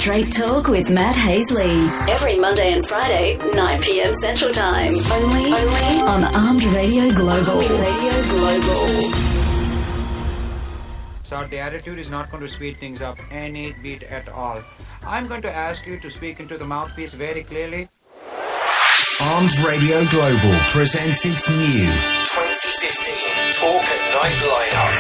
Straight Talk with Matt Hasley. Every Monday and Friday, 9 p.m. Central Time. Only on Armed Radio Global. So the attitude is not going to speed things up any bit at all. I'm going to ask you to speak into the mouthpiece very clearly. Armed Radio Global presents its new 2015 Talk at Night lineup.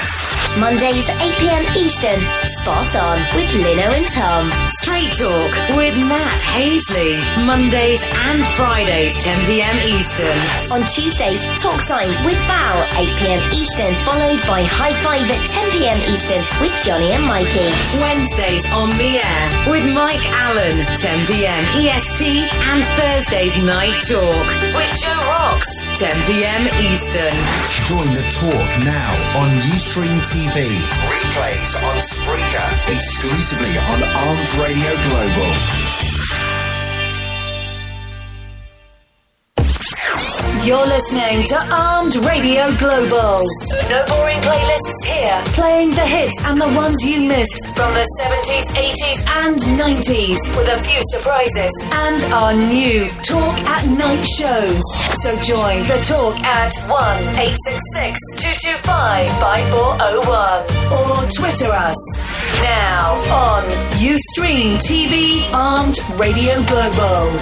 Mondays 8 p.m. Eastern, Spot On with Lino and Tom. Straight Talk with Matt Hasley. Mondays and Fridays, 10 p.m. Eastern. On Tuesdays, Talk Time with Val, 8 p.m. Eastern, followed by High Five at 10 p.m. Eastern with Johnny and Mikey. Wednesdays on the air with Mike Allen, 10 p.m. EST, and Thursdays Night Talk with Joe Rocks, 10 p.m. Eastern. Join the talk now on Ustream TV. Replays on Spreaker, exclusively on Armed Radio Global. You're listening to Armed Radio Global. No boring playlists here. Playing the hits and the ones you missed from the 70s, 80s and 90s with a few surprises and our new Talk at Night shows. So join the talk at 1-866-225-5401 or Twitter us now on Ustream TV Armed Radio Global.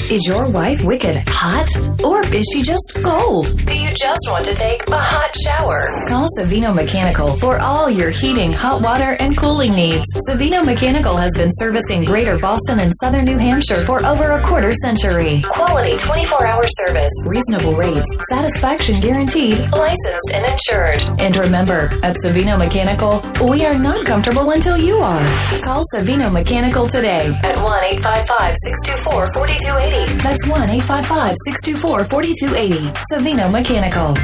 Is your wife wicked hot? Or is she just cold? Do you just want to take a hot shower? Call Savino Mechanical for all your heating, hot water, and cooling needs. Savino Mechanical has been servicing Greater Boston and Southern New Hampshire for over a quarter century. Quality 24-hour service, reasonable rates, satisfaction guaranteed, licensed and insured. And remember, at Savino Mechanical, we are not comfortable until you are. Call Savino Mechanical today at 1-855-624-4280. That's 1-855-624-4280. Savino Mechanical.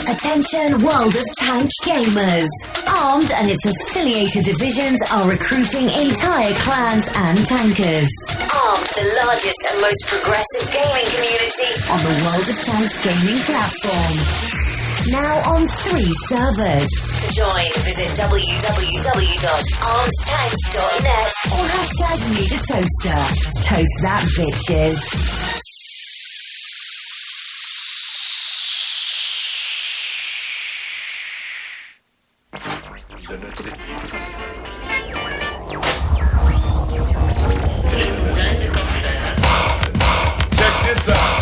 Attention World of Tank gamers. Armed and its affiliated divisions are recruiting entire clans and tankers. Armed, the largest and most progressive gaming community on the World of Tanks gaming platform. Now on 3 servers. To join, visit www.armedtanks.net or hashtag Need a Toaster. Toast that, bitches. Check this out.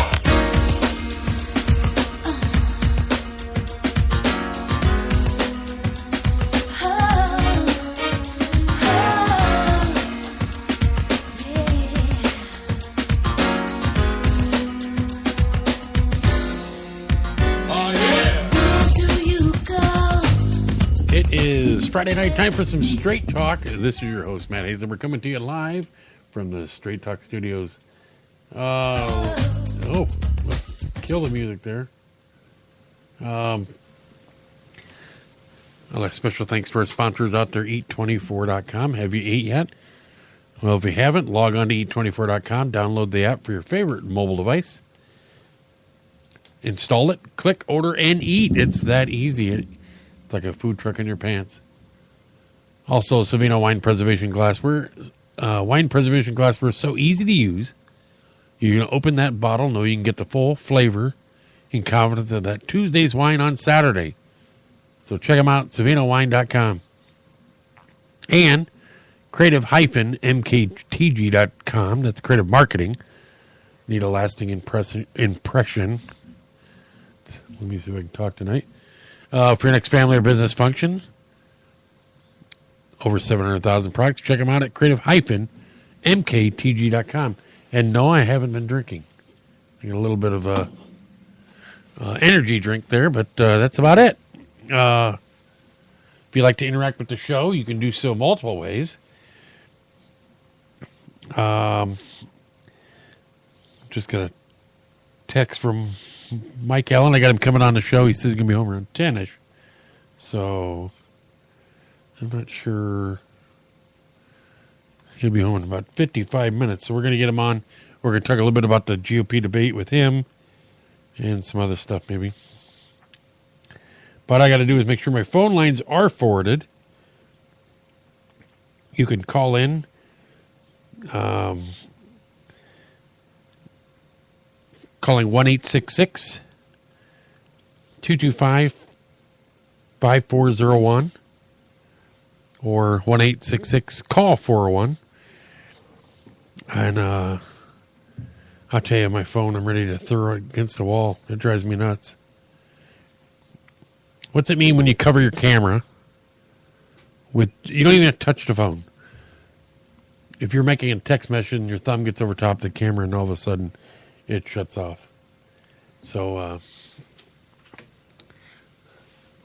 It is Friday night time for some Straight Talk. This is your host, Matt Hayes, and we're coming to you live from the Straight Talk studios. Let's kill the music there. A special thanks to our sponsors out there, Eat24.com. Have you ate yet? Well, if you haven't, log on to Eat24.com, download the app for your favorite mobile device, install it, click, order, and eat. It's that easy. It's like a food truck in your pants. Also, Savino Wine Preservation Glassware. Wine preservation glassware is so easy to use. You can open that bottle, know you can get the full flavor and confidence of that Tuesday's wine on Saturday. So check them out, SavinoWine.com. And creative-mktg.com. That's creative marketing. Need a lasting impression. Let me see if I can talk tonight. For your next family or business function, over 700,000 products. Check them out at creative-mktg.com. And no, I haven't been drinking. I got a little bit of a energy drink there, but that's about it. If you'd like to interact with the show, you can do so multiple ways. Just got a text from Mike Allen. I got him coming on the show. He says he's going to be home around 10-ish. So I'm not sure. He'll be home in about 55 minutes. So we're going to get him on. We're going to talk a little bit about the GOP debate with him and some other stuff maybe. What I got to do is make sure my phone lines are forwarded. You can call in. Calling 1-866-225-5401 or 1-866-CALL-401. And I'll tell you, my phone, I'm ready to throw it against the wall. It drives me nuts. What's it mean when you cover your camera with, you don't even have to touch the phone. If you're making a text message and your thumb gets over top of the camera and all of a sudden it shuts off. So,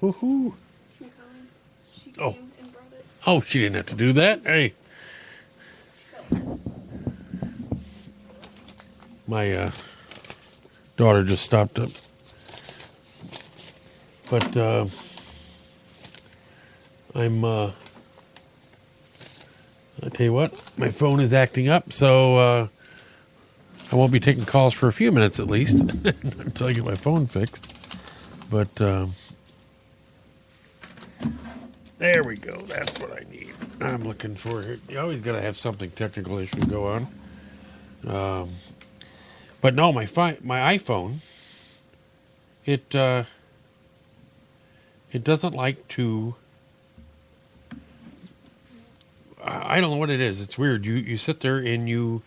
woohoo. Oh. Oh, she didn't have to do that. Hey. My daughter just stopped up. But I'll tell you what, my phone is acting up, so I won't be taking calls for a few minutes at least until I get my phone fixed. But there we go. That's what I need. I'm looking for it. You always got to have something technical issue go on. But no, my iPhone, it doesn't like to. I don't know what it is. It's weird. You sit there and you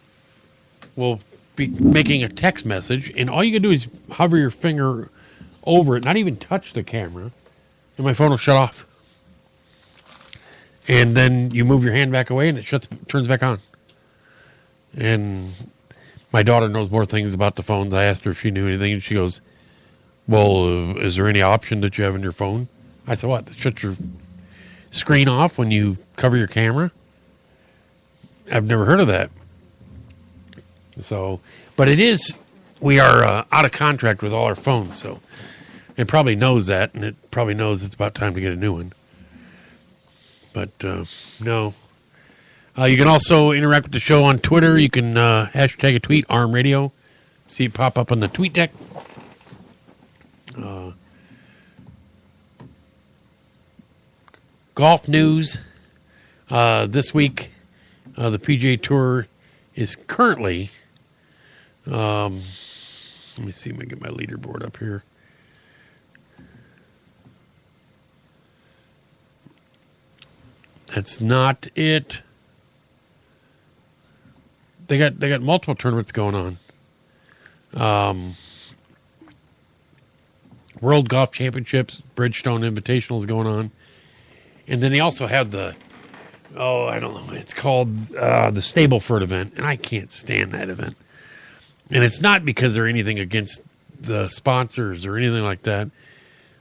will be making a text message, and all you can do is hover your finger over it, not even touch the camera, and my phone will shut off. And then you move your hand back away, and it turns back on. And my daughter knows more things about the phones. I asked her if she knew anything, and she goes, "Well, is there any option that you have in your phone?" I said, "What? Shut your screen off when you cover your camera?" I've never heard of that. So, but it is, we are out of contract with all our phones, so it probably knows that, and it probably knows it's about time to get a new one. But, no. You can also interact with the show on Twitter. You can hashtag a tweet, ARM Radio. See it pop up on the tweet deck. Golf news. This week, the PGA Tour is currently, let me see if I can get my leaderboard up here. That's not it. They got multiple tournaments going on. World Golf Championships, Bridgestone Invitationals going on. And then they also have the, I don't know, it's called the Stableford event, and I can't stand that event. And it's not because they're anything against the sponsors or anything like that.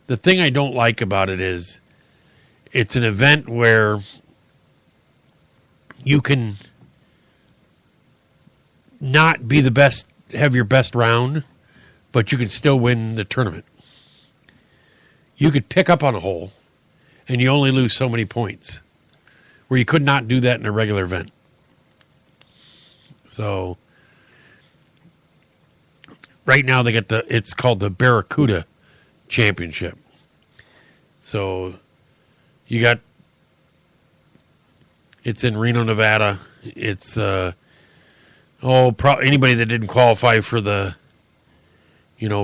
The thing I don't like about it is it's an event where you can not be the best, have your best round, but you can still win the tournament. You could pick up on a hole, and you only lose so many points, where you could not do that in a regular event. So, right now they get it's called the Barracuda Championship. So, you got, it's in Reno, Nevada. It's, anybody that didn't qualify for the,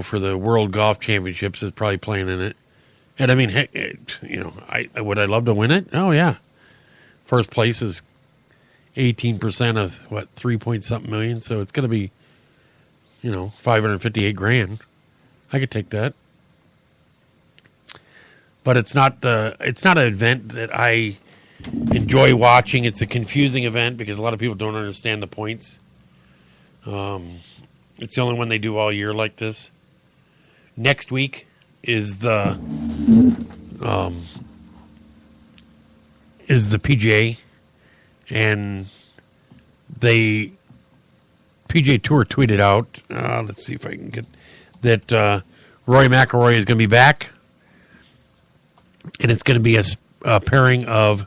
for the World Golf Championships is probably playing in it. And I mean, would I love to win it? Oh, yeah. First place is 18% of, 3-point-something million. So it's going to be, $558,000. I could take that. But it's not an event that I enjoy watching. It's a confusing event because a lot of people don't understand the points. It's the only one they do all year like this. Next week is the PGA, and PGA Tour tweeted out. Let's see if I can get that. Rory McIlroy is going to be back, and it's going to be a pairing of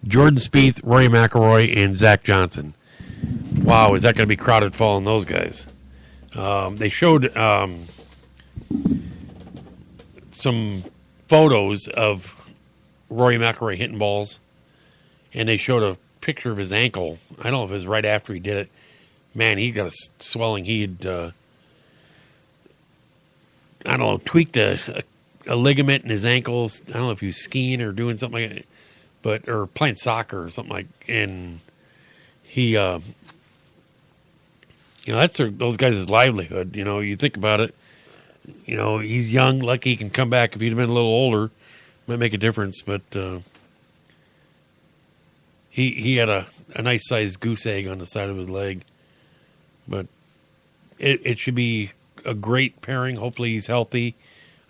Jordan Spieth, Rory McIlroy, and Zach Johnson. Wow, is that going to be crowded following those guys? They showed some photos of Rory McIlroy hitting balls, and they showed a picture of his ankle. I don't know if it was right after he did it. Man, he got a swelling. He had, I don't know, tweaked a ligament in his ankles. I don't know if he was skiing or doing something like that, or playing soccer or something like. And he, that's those guys' livelihood. You think about it. He's young, lucky he can come back. If he'd have been a little older, might make a difference. But he had a nice sized goose egg on the side of his leg. But it should be a great pairing. Hopefully he's healthy.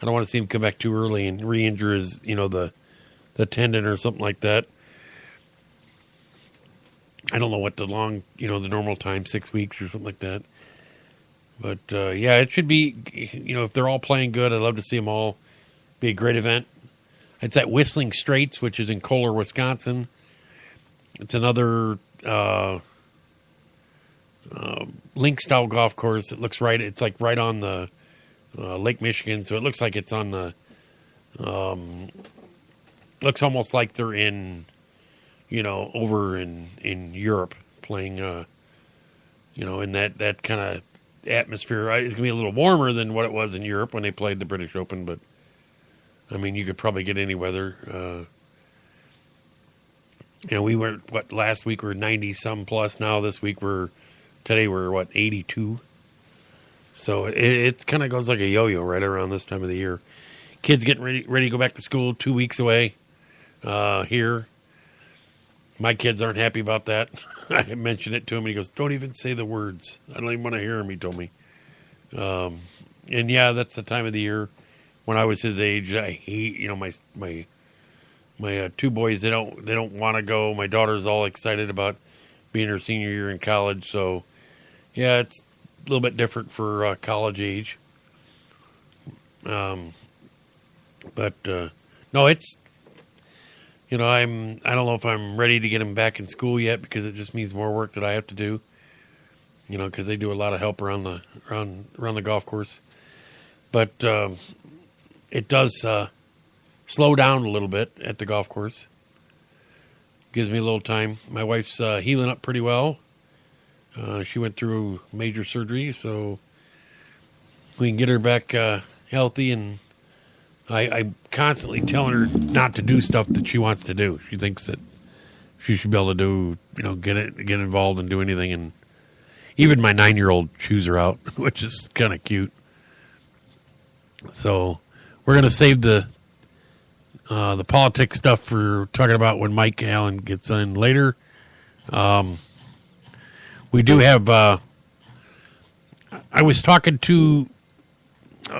I don't want to see him come back too early and re-injure his, the tendon or something like that. I don't know what the normal time, 6 weeks or something like that. But, it should be, if they're all playing good, I'd love to see them all. Be a great event. It's at Whistling Straits, which is in Kohler, Wisconsin. It's another link-style golf course. It's like right on the Lake Michigan, so it looks like it's on the, looks almost like they're in, over in Europe playing, in that kind of atmosphere. It's going to be a little warmer than what it was in Europe when they played the British Open, but, you could probably get any weather. We were, last week we were 90-some plus. Now this week today we're 82. So it kind of goes like a yo-yo right around this time of the year. Kids getting ready to go back to school 2 weeks away here. My kids aren't happy about that. I mentioned it to him, and he goes, "Don't even say the words. I don't even want to hear him," he told me. And yeah, that's the time of the year. When I was his age, I hate, my two boys, they don't want to go. My daughter's all excited about being her senior year in college. So, yeah, it's a little bit different for college age. No, it's, I don't know if I'm ready to get him back in school yet, because it just means more work that I have to do. Because they do a lot of help around the golf course. But it does slow down a little bit at the golf course. Gives me a little time. My wife's healing up pretty well. She went through major surgery, so we can get her back healthy. And I'm constantly telling her not to do stuff that she wants to do. She thinks that she should be able to do, get involved and do anything. And even my 9-year-old chews her out, which is kind of cute. So we're going to save the politics stuff for talking about when Mike Allen gets in later. We do have, I was talking to,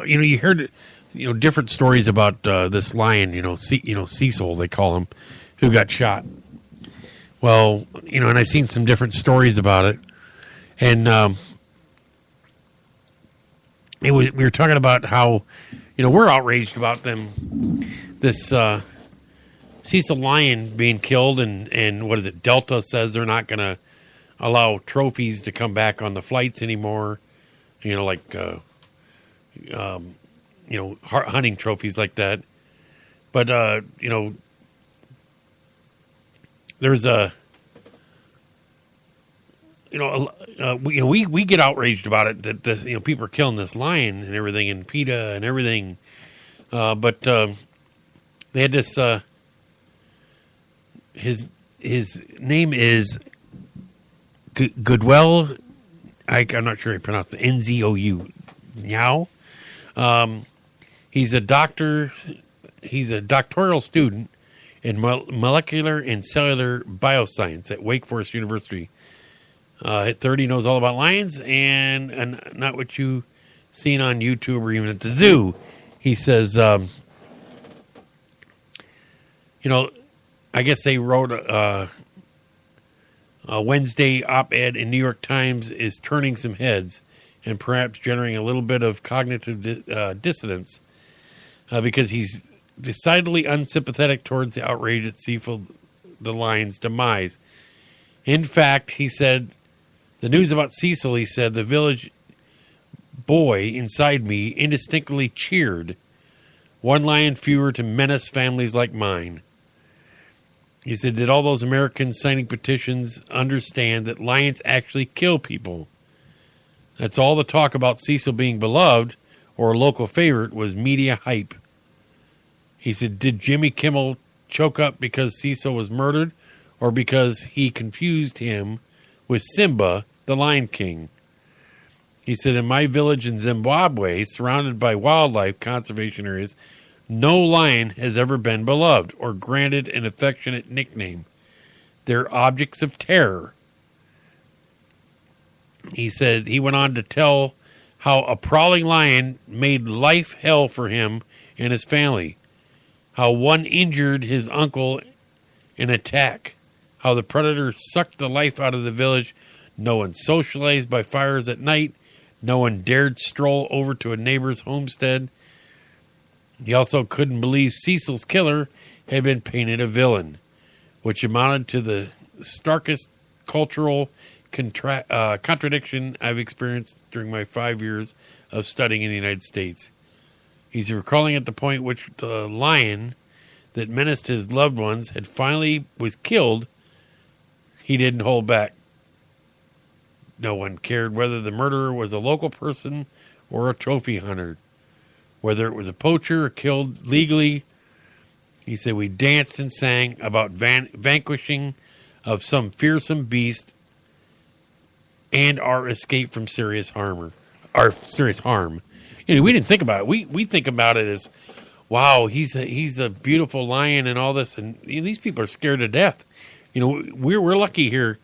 you heard, different stories about this lion, Cecil, they call him, who got shot. Well, and I've seen some different stories about it. And we were talking about how, we're outraged about this Cecil lion being killed, and what is it? Delta says they're not going to allow trophies to come back on the flights anymore. Hunting trophies like that. But there's a. We get outraged about it that people are killing this lion and everything, and PETA and everything, but they had this. His name is Goodwell. I'm not sure how you pronounce it. Nzou. Now, he's a doctor. He's a doctoral student in molecular and cellular bioscience at Wake Forest University. At 30, knows all about lions, and not what you seen on YouTube or even at the zoo. He says, I guess they wrote a Wednesday op-ed in New York Times is turning some heads and perhaps generating a little bit of cognitive dissonance because he's decidedly unsympathetic towards the outrage at Cecil the lion's demise. In fact, he said, the news about Cecil, he said, the village boy inside me indistinctly cheered One lion fewer to menace families like mine. He said, did all those Americans signing petitions understand that lions actually kill people? That's all the talk about Cecil being beloved or a local favorite was media hype. He said, did Jimmy Kimmel choke up because Cecil was murdered or because he confused him with Simba, the Lion King? He said, in my village in Zimbabwe, surrounded by wildlife conservation areas, no lion has ever been beloved or granted an affectionate nickname. They're objects of terror. He said he went on to tell how a prowling lion made life hell for him and his family, how one injured his uncle in an attack, how the predator sucked the life out of the village. No one socialized by fires at night. No one dared stroll over to a neighbor's homestead. He also couldn't believe Cecil's killer had been painted a villain, which amounted to the starkest cultural contradiction I've experienced during my 5 years of studying in the United States. He's recalling at the point which the lion that menaced his loved ones had finally was killed. He didn't hold back. No one cared whether the murderer was a local person or a trophy hunter, whether it was a poacher or killed legally. He said, we danced and sang about vanquishing of some fearsome beast and our escape from serious harm. You know, we didn't think about it. We think about it as, wow, he's a beautiful lion and all this, and you know, these people are scared to death. You know, we're lucky here.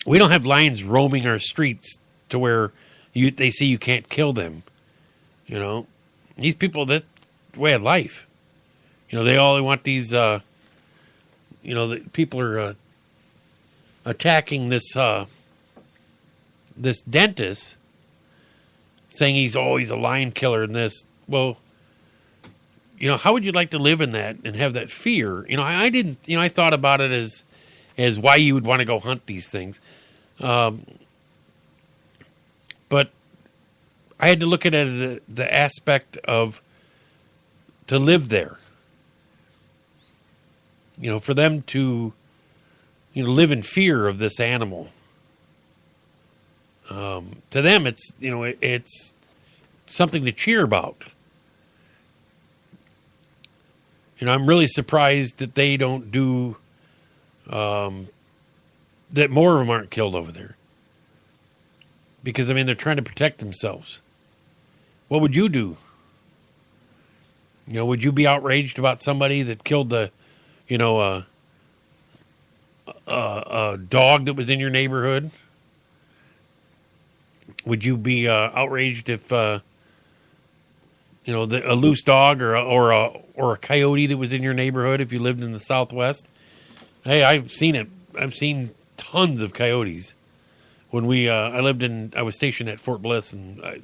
We don't have lions roaming our streets to where they say you can't kill them. You know, these people, that's the way of life. You know, they all want these, the people are attacking this dentist, saying he's always a lion killer and this. Well, you know, how would you like to live in that and have that fear? You know, I didn't, you know, I thought about it as why you would want to go hunt these things. But I had to look at it the aspect of to live there. You know, for them to, you know, live in fear of this animal. To them, it's, you know, it's something to cheer about. You know, I'm really surprised that they don't do, that more of them aren't killed over there. Because, I mean, they're trying to protect themselves. What would you do? You know, would you be outraged about somebody that killed a dog that was in your neighborhood? Would you be outraged if, a loose dog or a coyote that was in your neighborhood if you lived in the Southwest? Hey, I've seen it. I've seen tons of coyotes. When I was stationed at Fort Bliss, and I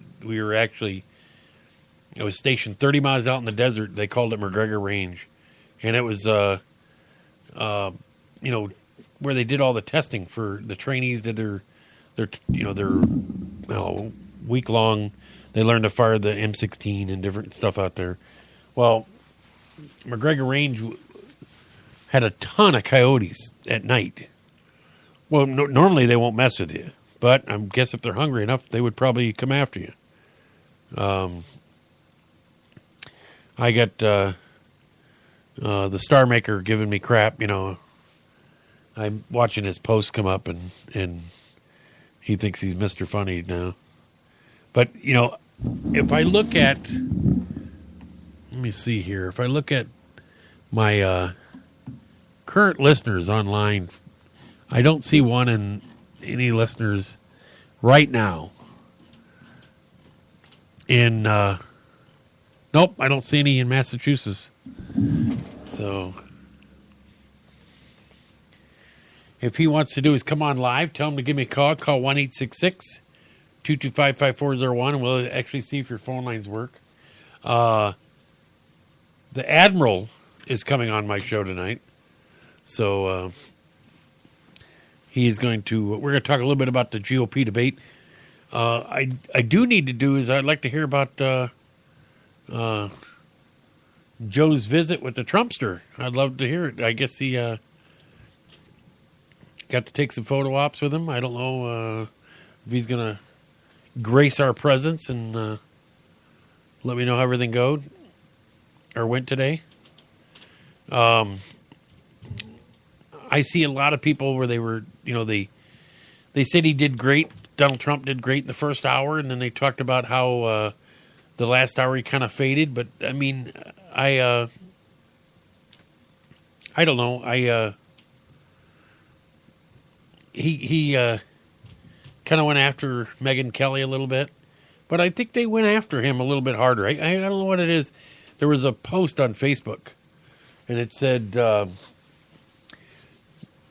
was stationed 30 miles out in the desert. They called it McGregor Range, and it was, where they did all the testing for the trainees that their week long. They learned to fire the M16 and different stuff out there. Well, McGregor Range had a ton of coyotes at night. Well, normally they won't mess with you, but I guess if they're hungry enough, they would probably come after you. I got the Star Maker giving me crap. You know, I'm watching his posts come up, and he thinks he's Mr. Funny now. But, you know, if I look at, let me see here. If I look at my current listeners online, I don't see one in any listeners right now. Nope, I don't see any in Massachusetts. So, if he wants to do is come on live, tell him to give me a call. Call 1-866-225-5401, and we'll actually see if your phone lines work. The Admiral is coming on my show tonight. So, we're going to talk a little bit about the GOP debate. I do need to do is I'd like to hear about Joe's visit with the Trumpster. I'd love to hear it. I guess he got to take some photo ops with him. I don't know if he's going to grace our presence and let me know how everything went today. I see a lot of people where they were, they said he did great. Donald Trump did great in the first hour, and then they talked about how the last hour he kind of faded. But I mean, I don't know. He kind of went after Megyn Kelly a little bit, but I think they went after him a little bit harder. I don't know what it is. There was a post on Facebook, and it said the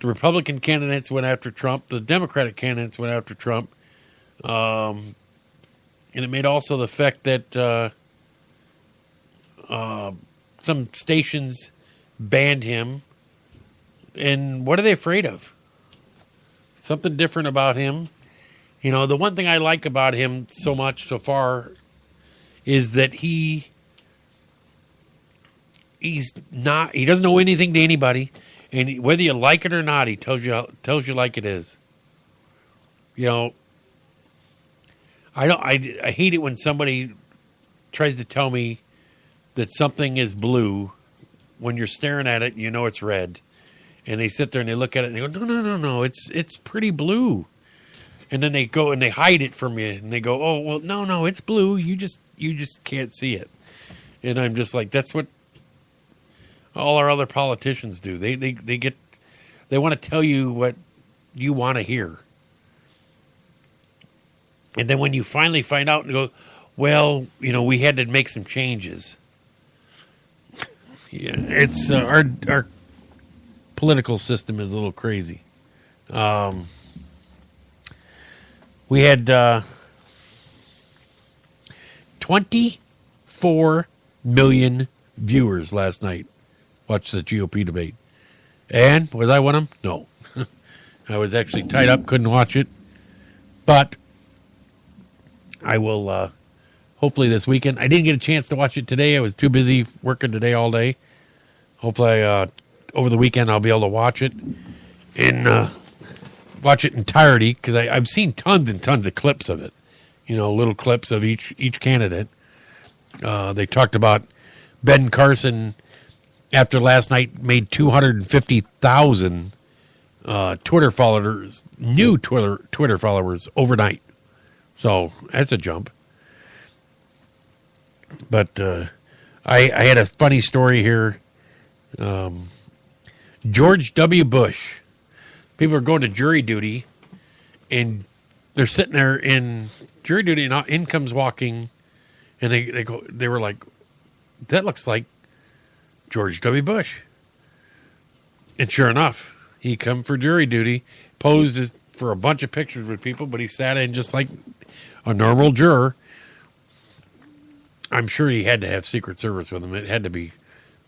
Republican candidates went after Trump, the Democratic candidates went after Trump, and it made also the fact that some stations banned him. And what are they afraid of? Something different about him. The one thing I like about him so much so far is that he doesn't know anything to anybody, and whether you like it or not, he tells you like it is. I hate it when somebody tries to tell me that something is blue when you're staring at it and you know it's red. And they sit there and they look at it and they go, no, it's pretty blue. And then they go and they hide it from you and they go, oh, well, no, it's blue. You just can't see it. And I'm just like, that's what all our other politicians do. They want to tell you what you want to hear. And then when you finally find out and go, well, we had to make some changes. Yeah, it's our political system is a little crazy. We had 24 million viewers last night watch the GOP debate. And was I one of them? No. I was actually tied up, couldn't watch it. But I will hopefully this weekend. I didn't get a chance to watch it today. I was too busy working today all day. Hopefully over the weekend I'll be able to watch it and watch it entirety, because I've seen tons and tons of clips of it. Little clips of each candidate. They talked about Ben Carson after last night made 250,000 Twitter followers, new Twitter followers overnight. So that's a jump. But I had a funny story here. George W. Bush. People are going to jury duty, and they're sitting there in jury duty, and in comes walking, and they were like, that looks like George W. Bush. And sure enough, he come for jury duty, posed for a bunch of pictures with people, but he sat in just like a normal juror. I'm sure he had to have Secret Service with him. It had to be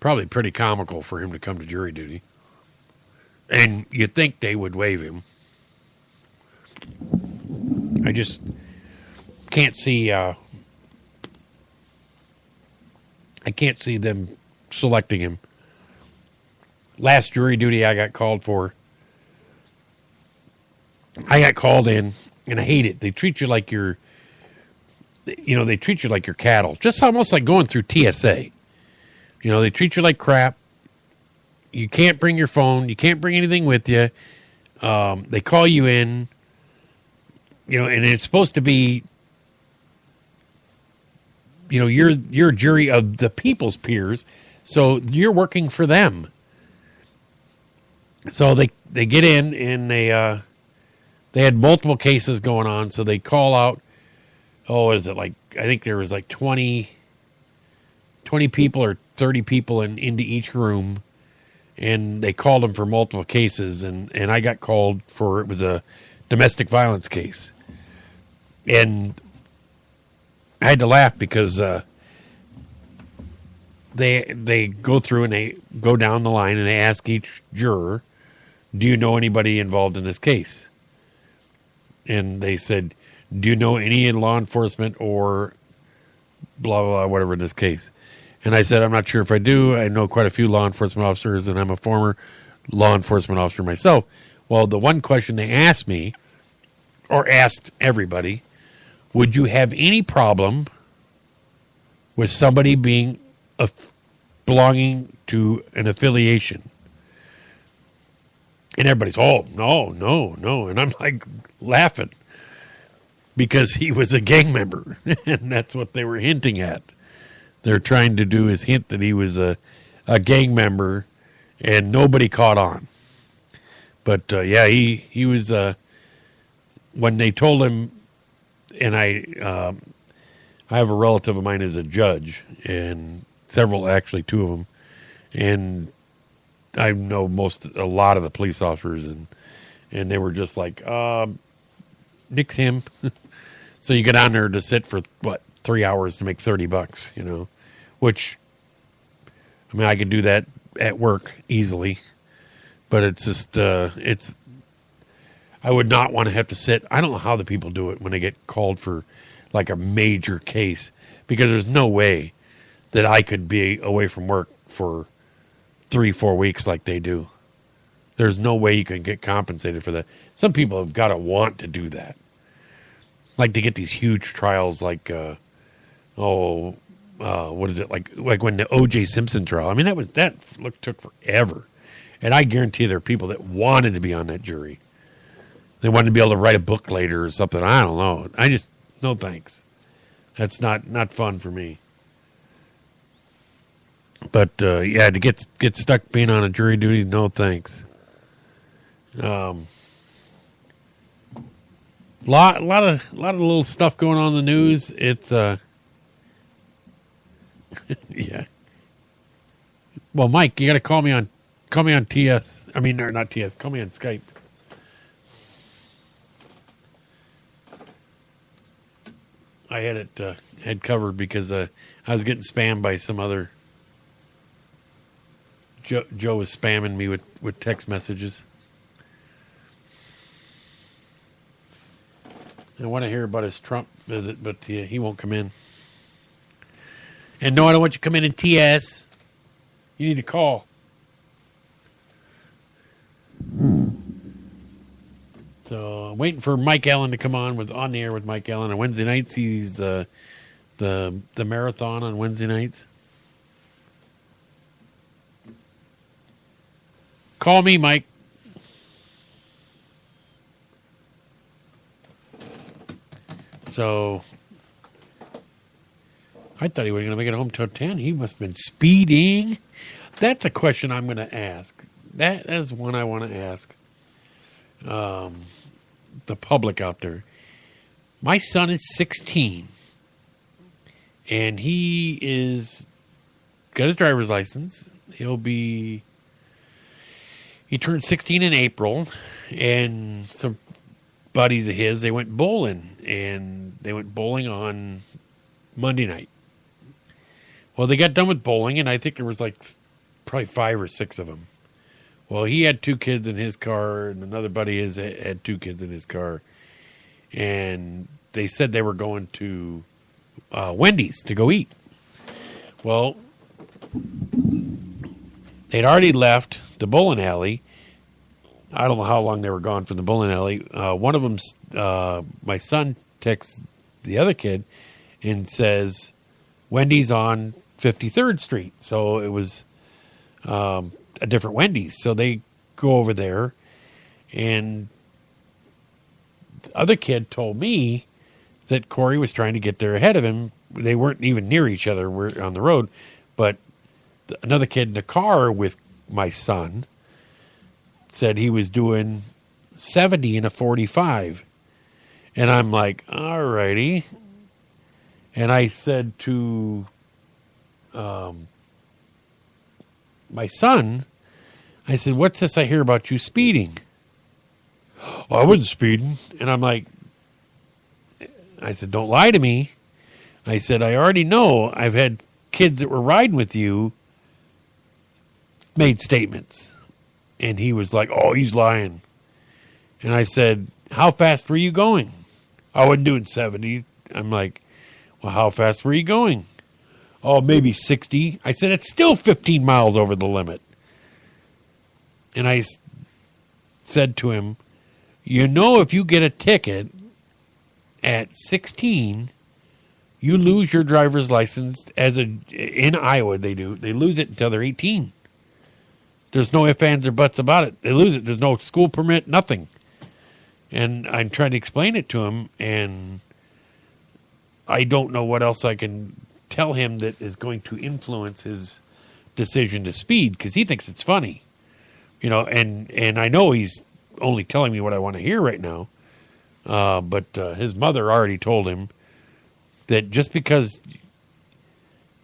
probably pretty comical for him to come to jury duty. And you'd think they would waive him. I just can't see. I can't see them selecting him. Last jury duty I got called for, I got called in, and I hate it. They treat you like you're, they treat you like you're cattle. Just almost like going through TSA. They treat you like crap. You can't bring your phone. You can't bring anything with you. They call you in, and it's supposed to be, you're a jury of the people's peers, so you're working for them. So they get in, and they had multiple cases going on, so they call out, I think there was like 20 people or 30 people into each room. And they called him for multiple cases, and I got called for, it was a domestic violence case. And I had to laugh because they go through and they go down the line and they ask each juror, do you know anybody involved in this case? And they said, do you know any in law enforcement or blah, blah, blah, whatever in this case. And I said, I'm not sure if I do. I know quite a few law enforcement officers, and I'm a former law enforcement officer myself. Well, the one question they asked me, or asked everybody, would you have any problem with somebody being belonging to an affiliation? And everybody's, oh, no. And I'm like laughing because he was a gang member. And that's what they were hinting at. They're trying to do is hint that he was a gang member, and nobody caught on. But, yeah, he was, when they told him, and I have a relative of mine as a judge, and two of them, and I know a lot of the police officers, and they were just like, nix him. So you go down there to sit for, 3 hours to make $30, which, I mean, I could do that at work easily, but it's just, I would not want to have to sit. I don't know how the people do it when they get called for like a major case, because there's no way that I could be away from work for 3-4 weeks like they do. There's no way you can get compensated for that. Some people have got to want to do that. Like to get these huge trials like, what is it? Like when the O.J. Simpson trial. I mean, that took forever. And I guarantee there are people that wanted to be on that jury. They wanted to be able to write a book later or something. I don't know. No thanks. That's not fun for me. But yeah, to get stuck being on a jury duty, no thanks. Lot of little stuff going on in the news. It's yeah. Well, Mike, you got to call me on TS. I mean, not TS. Call me on Skype. I had it covered because I was getting spammed by some other. Joe was spamming me with text messages. I want to hear about his Trump visit, but he won't come in. And no, I don't want you to come in TS. You need to call. So I'm waiting for Mike Allen to come on the air with Mike Allen on Wednesday nights. He's the marathon on Wednesday nights. Call me, Mike. So I thought he was going to make it home till 10. He must have been speeding. That's a question I'm going to ask. That is one I want to ask the public out there. My son is 16, and he is got his driver's license. He turned 16 in April, and some buddies of his, they went bowling, and they went bowling on Monday night. Well, they got done with bowling, and I think there was probably 5 or 6 of them. Well, he had 2 kids in his car, and another buddy had 2 kids in his car. And they said they were going to Wendy's to go eat. Well, they'd already left the bowling alley. I don't know how long they were gone from the bowling alley. One of them, my son texts the other kid and says, Wendy's on 53rd Street. So it was a different Wendy's. So they go over there, and the other kid told me that Corey was trying to get there ahead of him. They weren't even near each other. We're on the road. But another kid in the car with my son said he was doing 70 in a 45. And I'm like, all righty. And I said to my son, I said, what's this I hear about you speeding? Oh, I wasn't speeding. And I'm like, I said, don't lie to me. I said, I already know I've had kids that were riding with you made statements. And he was like, oh, he's lying. And I said, how fast were you going? I wasn't doing 70. I'm like, Well, how fast were you going? Oh, maybe 60. I said, it's still 15 miles over the limit. And I said to him, you know, if you get a ticket at 16, you lose your driver's license in Iowa, they do. They lose it until they're 18. There's no ifs, ands, or buts about it. They lose it. There's no school permit, nothing. And I'm trying to explain it to him, and I don't know what else I can tell him that is going to influence his decision to speed, because he thinks it's funny. You know, and I know he's only telling me what I want to hear right now. But his mother already told him that just because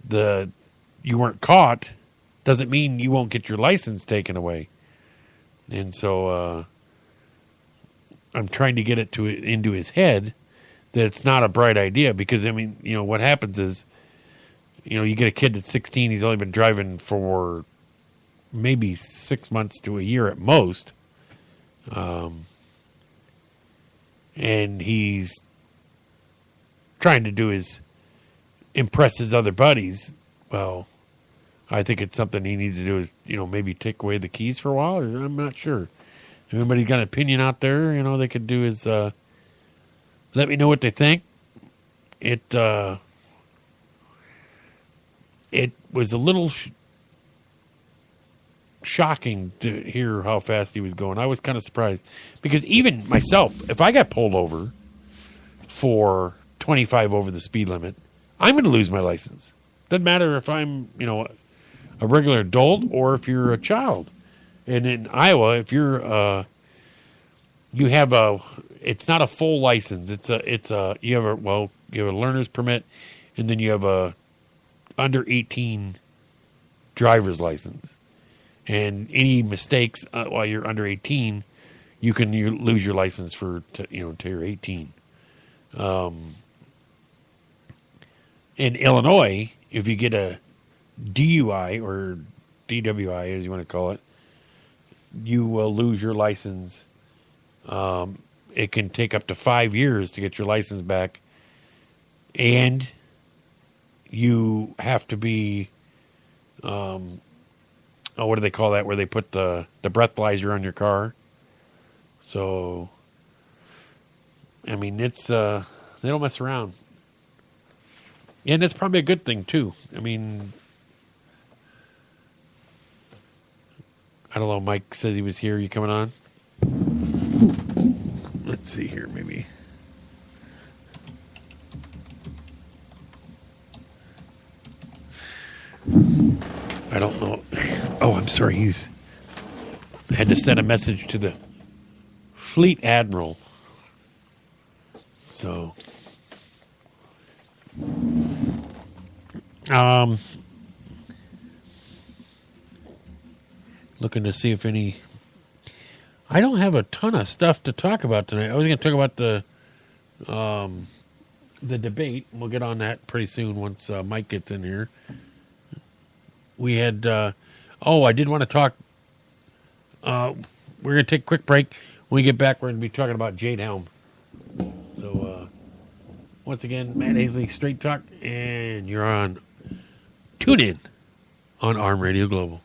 you weren't caught doesn't mean you won't get your license taken away. And so I'm trying to get it into his head that it's not a bright idea, because, I mean, you know, what happens is, you know, you get a kid that's 16, he's only been driving for maybe 6 months to a year at most. And he's trying to impress his other buddies. Well, I think it's something he needs to do is, you know, maybe take away the keys for a while, or I'm not sure. If anybody's got an opinion out there, you know, they could do is let me know what they think. It was a little shocking to hear how fast he was going. I was kind of surprised, because even myself, if I got pulled over for 25 over the speed limit, I'm going to lose my license. Doesn't matter if I'm, you know, a regular adult or if you're a child. And in Iowa, if you're it's not a full license. You have a learner's permit, and then you have a under 18 driver's license. And any mistakes while you're under 18, you lose your license till you're 18. In Illinois, if you get a DUI or DWI, as you want to call it, you will lose your license. It can take up to 5 years to get your license back, and you have to be, what do they call that, where they put the breathalyzer on your car? So, I mean, it's they don't mess around. And it's probably a good thing, too. I mean, I don't know, Mike says he was here. You coming on? Let's see here, maybe. I don't know. Oh, I'm sorry. I had to send a message to the Fleet Admiral. So, looking to see if any. I don't have a ton of stuff to talk about tonight. I was going to talk about the debate. We'll get on that pretty soon once Mike gets in here. We had, I did want to talk. We're going to take a quick break. When we get back, we're going to be talking about Jade Helm. So, once again, Matt Hasley, Straight Talk, and you're on Tune In on Armed Radio Global.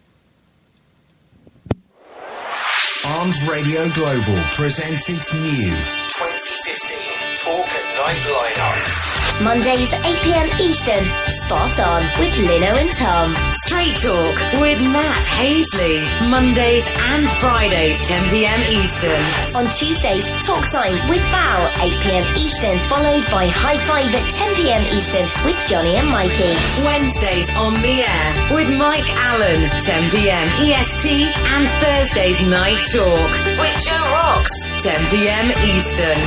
Armed Radio Global presents its new 2015 Talk at Night lineup. Mondays 8 p.m. Eastern, Spot On with Lino and Tom. Straight Talk with Matt Hasley. Mondays and Fridays 10 p.m. Eastern. On Tuesdays, Talk Sign with Val 8 p.m. Eastern, followed by High Five at 10 p.m. Eastern with Johnny and Mikey. Wednesdays on the air with Mike Allen 10 p.m. EST, and Thursdays Night Talk with Joe Rocks 10 p.m. Eastern.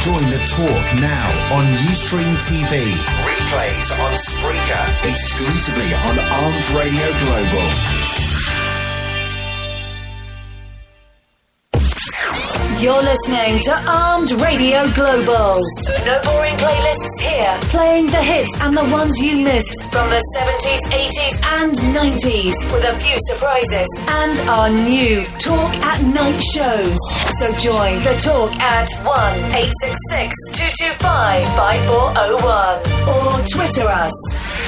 Join the talk now on Ustream TV. Replays on Spreaker, exclusively on Armed Radio Global. You're listening to Armed Radio Global. No boring playlists here. Playing the hits and the ones you missed from the 70s, 80s and 90s with a few surprises and our new Talk at Night shows. So join the talk at 1-866-225-5401 or Twitter us.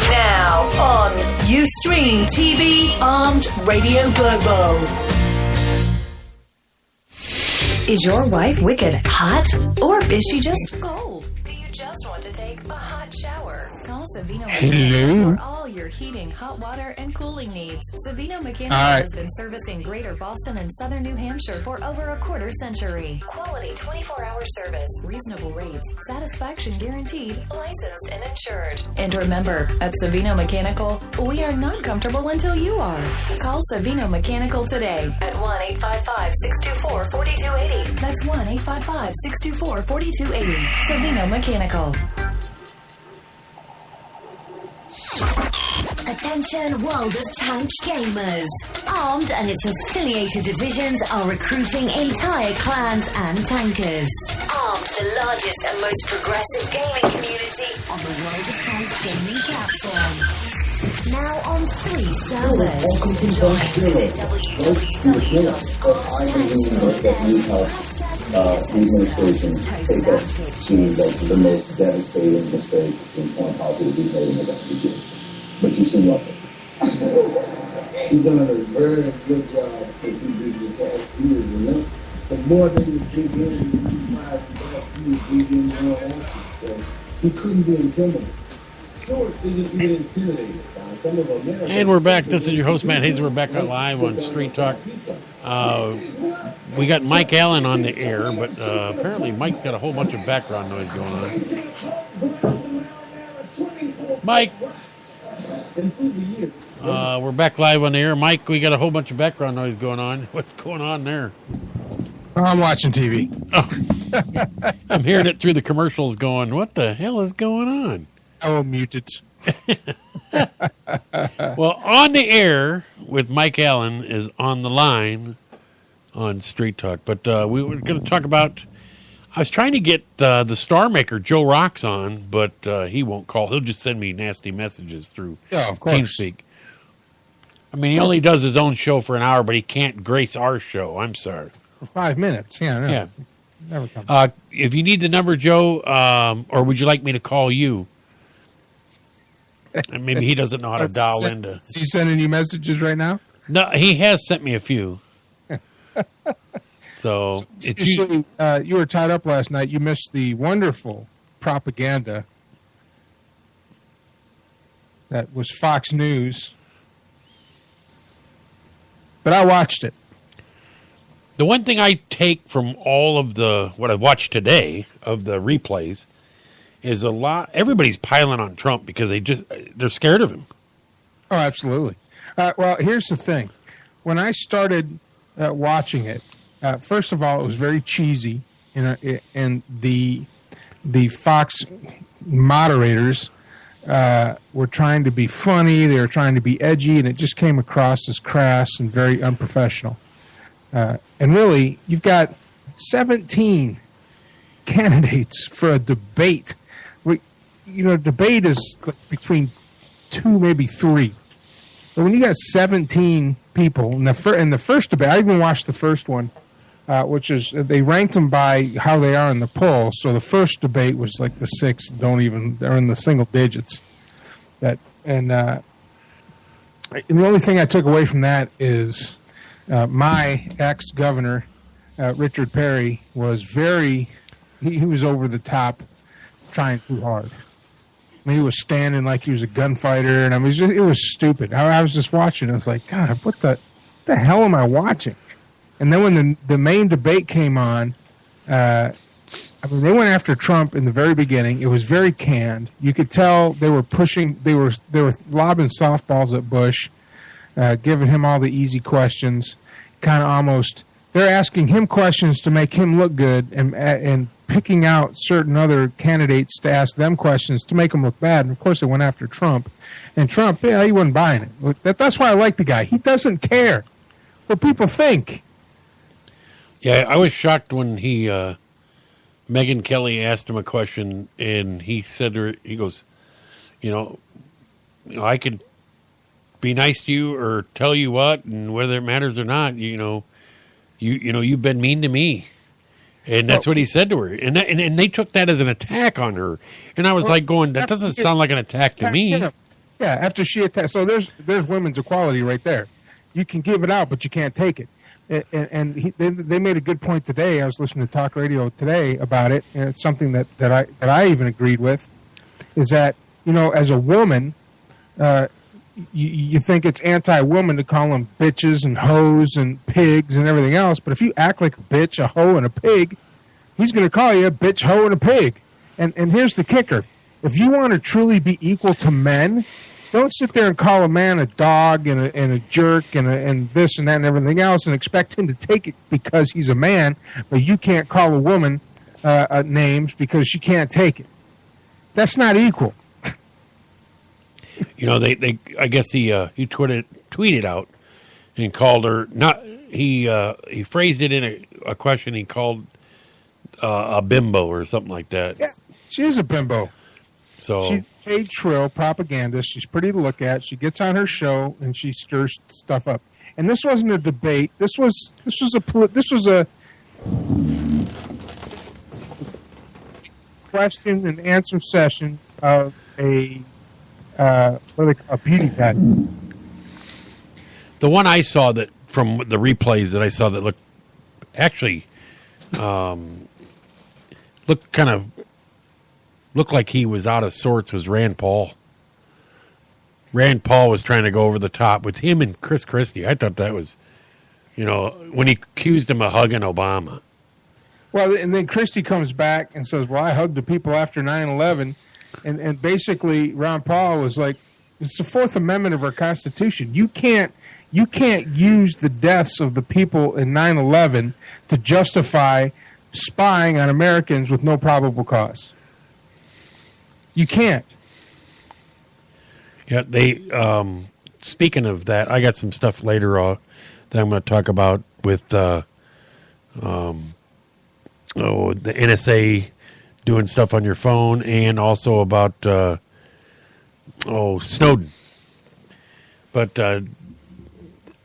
Now on Ustream TV Armed Radio Global. Is your wife wicked hot? Or is she just cold? Do you just want to take a hot shower? Call Savino Mechanical for all your heating, hot water, and cooling needs. Savino Mechanical has been servicing Greater Boston and Southern New Hampshire for over a quarter century. Quality 24-hour service, reasonable rates, satisfaction guaranteed, licensed and insured. And remember, at Savino Mechanical, we are not comfortable until you are. Call Savino Mechanical today at 1-855-624-4280. That's 1-855-624-4280. Savino Mechanical. Attention World of Tank gamers. Armed and its affiliated divisions are recruiting entire clans and tankers. Armed, the largest and most progressive gaming community on the World of Tanks gaming platform. Now on 3 servers. To join, visit administration take us to the most devastating mistake in foreign policy that we've made in the WG. But you seem lovely. You've done a very good job for 2 years. The more they would dig in, you find that you would dig in more often. So he couldn't be intimidated. Stewart isn't even intimidated. Some of America. And we're back. This is your host, Matt Hayes. We're back live on Street Talk. We got Mike Allen on the air, but apparently Mike's got a whole bunch of background noise going on. Mike! We're back live on the air. Mike, we got a whole bunch of background noise going on. What's going on there? I'm watching TV. Oh. I'm hearing it through the commercials going, what the hell is going on? I will mute it. Well, on the air with Mike Allen is on the line on Street Talk. But we were going to talk about, I was trying to get the star maker Joe Rocks on, but he won't call. He'll just send me nasty messages through TeamSpeak. I mean, he only does his own show for an hour, but he can't grace our show. I'm sorry. For 5 minutes. Yeah, no. Yeah. Never come. If you need the number, Joe, or would you like me to call you? And maybe he doesn't know how to dial into. Is he sending you messages right now? No, he has sent me a few. So you were tied up last night. You missed the wonderful propaganda that was Fox News. But I watched it. The one thing I take from all of what I've watched today of the replays is everybody's piling on Trump because they're scared of him. Oh, absolutely. Well, here's the thing. When I started watching it, first of all, it was very cheesy, and the Fox moderators were trying to be funny. They were trying to be edgy, and it just came across as crass and very unprofessional. And really, you've got 17 candidates for a debate. Debate is between 2, maybe 3. But when you got 17 people in the first debate, I even watched the first one, which is they ranked them by how they are in the poll. So the first debate was like the 6th, they're in the single digits. And the only thing I took away from that is my ex-governor, Richard Perry, was he was over the top, trying too hard. I mean, he was standing like he was a gunfighter, and it was stupid. I was just watching. I was like, God, what the hell am I watching? And then when the main debate came on, they went after Trump in the very beginning. It was very canned. You could tell they were pushing. They were lobbing softballs at Bush, giving him all the easy questions. Kind of almost, they're asking him questions to make him look good, and picking out certain other candidates to ask them questions to make them look bad. And of course, they went after Trump. And Trump, he wasn't buying it. That's why I like the guy. He doesn't care what people think. Yeah, I was shocked when Megyn Kelly asked him a question, and he said to her, he goes, I could be nice to you or tell you what, and whether it matters or not, you've been mean to me. And that's what he said to her. And they took that as an attack on her. And I was going, that doesn't sound like an attack to me. Yeah, after she attacked. So there's women's equality right there. You can give it out, but you can't take it. They made a good point today. I was listening to talk radio today about it, and it's something that I even agreed with, is that, as a woman, you think it's anti-woman to call them bitches and hoes and pigs and everything else, but if you act like a bitch, a hoe, and a pig, he's going to call you a bitch, hoe, and a pig. And here's the kicker. If you want to truly be equal to men, don't sit there and call a man a dog and a jerk and this and that and everything else and expect him to take it because he's a man, but you can't call a woman names because she can't take it. That's not equal. I guess he tweeted out and called her he phrased it in a question. He called a bimbo or something like that. Yeah, she is a bimbo. So she's paid shrill propagandist. She's pretty to look at. She gets on her show and she stirs stuff up. And this wasn't a debate. This was a question and answer session of a beauty pageant. The one I saw that from the replays that I saw that looked actually looked like he was out of sorts was Rand Paul. Rand Paul was trying to go over the top with him and Chris Christie. I thought that was, when he accused him of hugging Obama. Well, and then Christie comes back and says, well, I hugged the people after 9/11. And basically, Ron Paul was like, it's the Fourth Amendment of our Constitution. You can't use the deaths of the people in 9/11 to justify spying on Americans with no probable cause. You can't. Yeah, they. Speaking of that, I got some stuff later that I'm going to talk about with the NSA doing stuff on your phone, and also about Snowden. But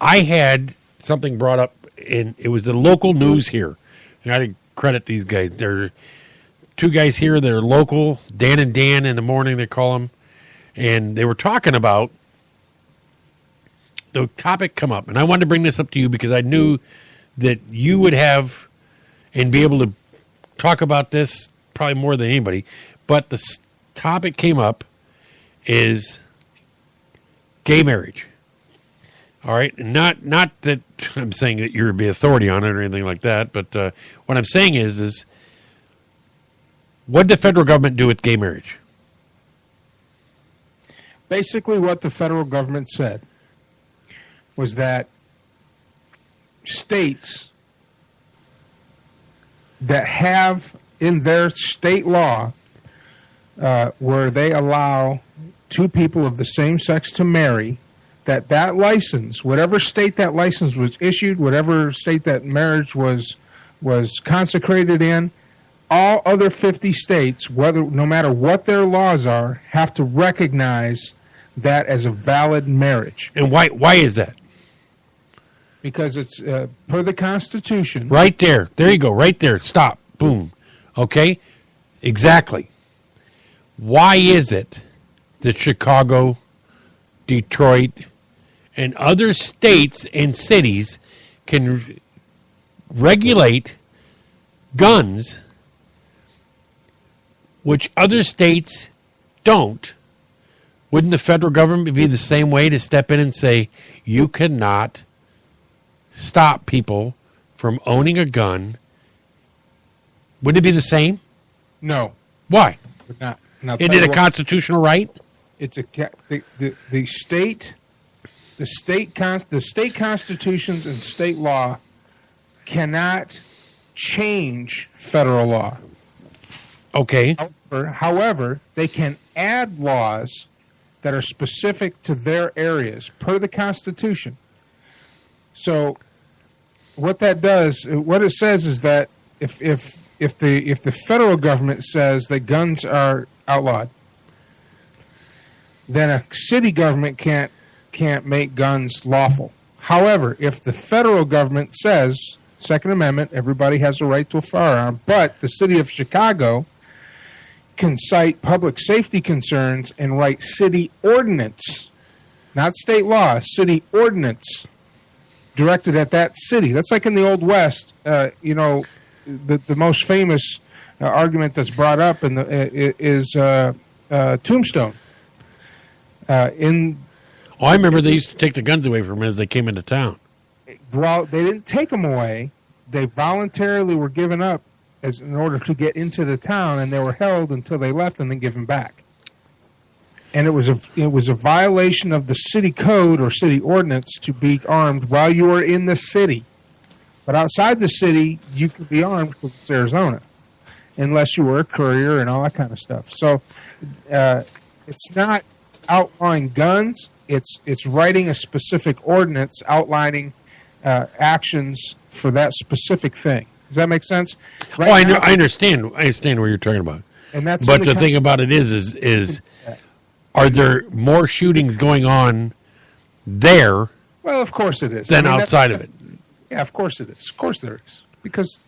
I had something brought up, and it was the local news here. I got to credit these guys. They're two guys here. They're local. Dan and Dan in the morning, they call them. And they were talking about the topic come up. And I wanted to bring this up to you because I knew that you would have and be able to talk about this probably more than anybody. But the topic came up is gay marriage. All right? And not that I'm saying that you're the authority on it or anything like that. But what I'm saying is what did the federal government do with gay marriage? Basically, what the federal government said was that states that have in their state law where they allow two people of the same sex to marry, that license, whatever state that license was issued, whatever state that marriage was consecrated in, all other 50 states, no matter what their laws are, have to recognize that as a valid marriage. And why is that? Because it's per the Constitution. Right there. There you go. Right there. Stop. Boom. Okay? Exactly. Why is it that Chicago, Detroit, and other states and cities can regulate guns, which other states don't? Wouldn't the federal government be the same way to step in and say, you cannot stop people from owning a gun? Wouldn't it be the same? No. Why? Not. Isn't it a constitutional right? It's the state constitutions and state law cannot change federal law. Okay. However, they can add laws that are specific to their areas per the Constitution. So what that does, what it says is that if the federal government says that guns are outlawed, then a city government can't can't make guns lawful. However, if the federal government says, Second Amendment, everybody has a right to a firearm, but the city of Chicago can cite public safety concerns and write city ordinance, not state law, city ordinance directed at that city. That's like in the Old West, the most famous argument that's brought up is Tombstone. I remember they used to take the guns away from them as they came into town. Well, they didn't take them away. They voluntarily were given up in order to get into the town, and they were held until they left and then given back. And it was a violation of the city code or city ordinance to be armed while you were in the city. But outside the city, you could be armed because it's Arizona, unless you were a courier and all that kind of stuff. So it's not outlawing guns. It's writing a specific ordinance outlining actions for that specific thing. Does that make sense? Right now, I understand. I understand what you're talking about. And that's but the thing about it is are there more shootings going on there? Well, of course it is. Than outside of it. Yeah, of course it is. Of course there is. Because,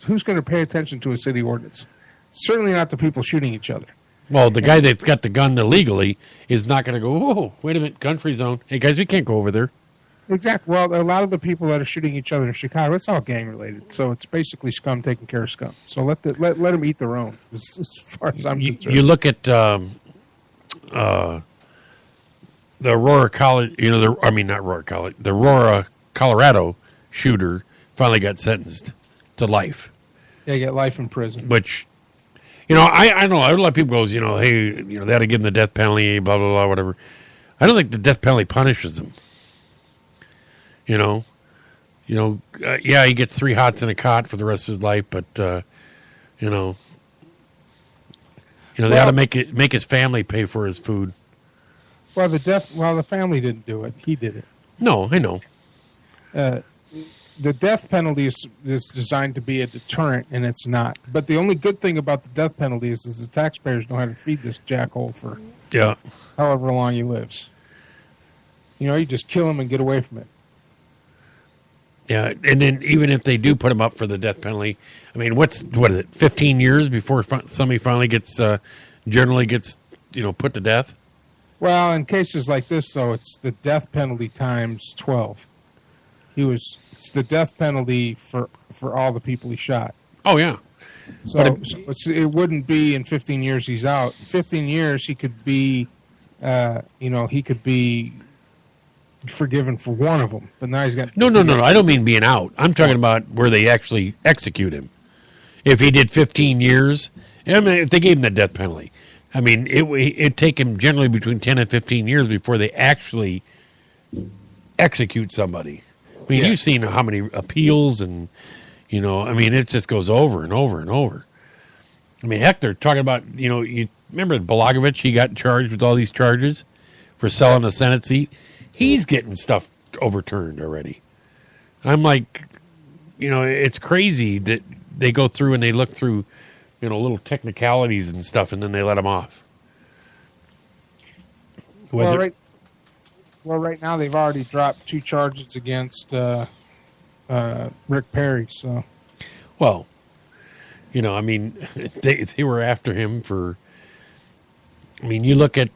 who's going to pay attention to a city ordinance? Certainly not the people shooting each other. Well, the guy that's got the gun illegally is not going to go, oh, wait a minute, gun-free zone. Hey, guys, we can't go over there. Exactly. Well, a lot of the people that are shooting each other in Chicago, it's all gang-related. So it's basically scum taking care of scum. So let them eat their own, as far as I'm concerned. You look at the Aurora College, the Aurora, Colorado shooter finally got sentenced to life. Yeah, you get life in prison. Which, I don't know. A lot of people goes, hey, they ought to give him the death penalty, blah, blah, blah, whatever. I don't think the death penalty punishes him. Yeah, he gets 3 hots in a cot for the rest of his life, but they ought to make his family pay for his food. Well, the family didn't do it. He did it. No, I know. The death penalty is designed to be a deterrent, and it's not. But the only good thing about the death penalty is the taxpayers know how to feed this jackhole for however long he lives. You just kill him and get away from it. Yeah, and then even if they do put him up for the death penalty, I mean, what is it, 15 years before somebody finally generally gets put to death? Well, in cases like this, though, it's the death penalty times 12. It's the death penalty for all the people he shot. Oh, yeah. So it wouldn't be in 15 years he's out. 15 years he could be, he could be forgiven for one of them, but now he's got... No, I don't mean being out. I'm talking about where they actually execute him. If he did 15 years, if they gave him the death penalty, I mean, it'd take him generally between 10 and 15 years before they actually execute somebody. I mean, you've seen how many appeals and, it just goes over and over and over. I mean, heck, they're talking about, you remember Balagovich, he got charged with all these charges for selling a Senate seat. He's getting stuff overturned already. I'm like, it's crazy that they go through and they look through, little technicalities and stuff, and then they let him off. Right now they've already dropped 2 charges against Rick Perry. So, well, they were after him for. I mean, you look at.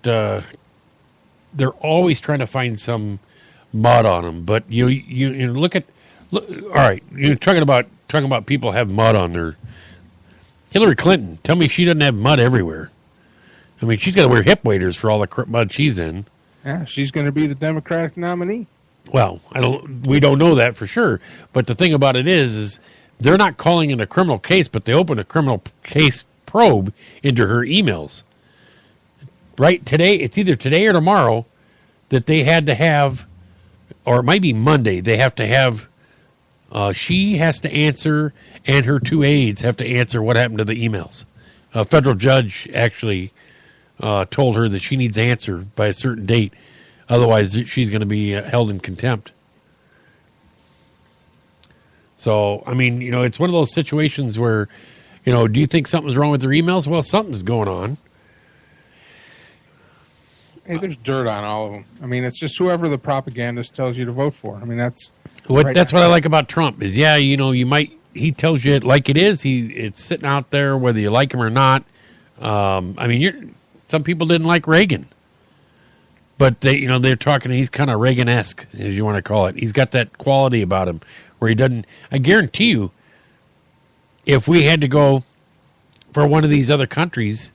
They're always trying to find some mud on them, but you look. All right, you're talking about people have mud on their. Hillary Clinton, tell me she doesn't have mud everywhere. I mean, she's got to wear hip waders for all the mud she's in. Yeah, she's going to be the Democratic nominee. Well, we don't know that for sure, but the thing about it is they're not calling it a criminal case, but they opened a criminal case probe into her emails. Right today, it's either today or tomorrow that they had to have, or it might be Monday, they have to have, she has to answer and her 2 aides have to answer what happened to the emails. A federal judge actually told her that she needs to answer by a certain date. Otherwise, she's going to be held in contempt. So, I mean, it's one of those situations where, do you think something's wrong with their emails? Well, something's going on. Hey, there's dirt on all of them. I mean, it's just whoever the propagandist tells you to vote for. I mean, that's what right that's what I like about Trump is, he tells you it like it is. It's sitting out there whether you like him or not. Some people didn't like Reagan, but they're talking. He's kind of Reagan-esque, as you want to call it. He's got that quality about him where he doesn't. I guarantee you, if we had to go for one of these other countries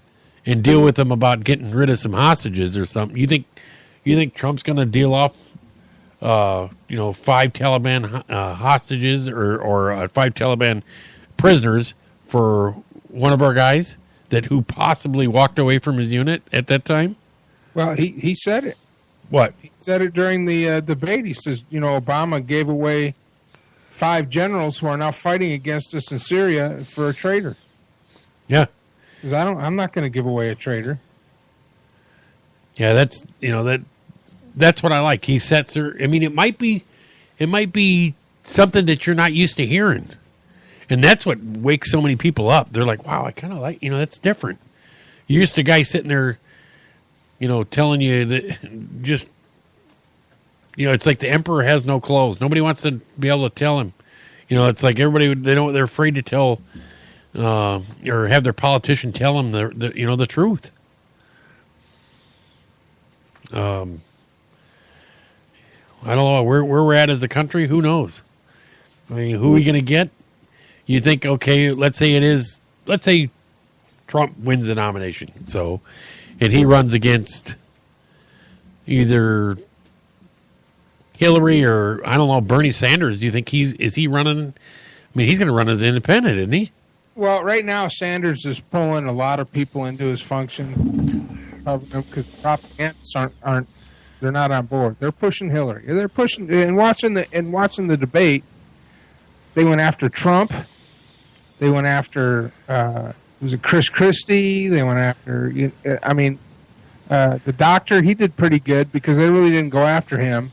and deal with them about getting rid of some hostages or something, you think Trump's going to deal off 5 Taliban hostages or 5 Taliban prisoners for one of our guys who possibly walked away from his unit at that time? Well, he said it. What? He said it during the debate. He says, Obama gave away 5 generals who are now fighting against us in Syria for a traitor. Yeah. He says, I'm not going to give away a traitor. Yeah, that's what I like. He sets her. I mean, it might be something that you're not used to hearing, and that's what wakes so many people up. They're like, "Wow, I kind of like that's different." You're used to a guy sitting there, telling you that just, it's like the emperor has no clothes. Nobody wants to be able to tell him. It's like everybody they're afraid to tell, or have their politician tell them the truth. I don't know where we're at as a country. Who knows? I mean, who are we going to get? You think, okay, let's say Trump wins the nomination. And he runs against either Hillary or, I don't know, Bernie Sanders. Do you think is he running? I mean, he's going to run as independent, isn't he? Well, right now, Sanders is pulling a lot of people into his function because propagandists aren't. They're not on board. They're pushing Hillary. They're pushing and watching the debate. They went after Trump. They went after was it Chris Christie? They went after. The doctor. He did pretty good because they really didn't go after him.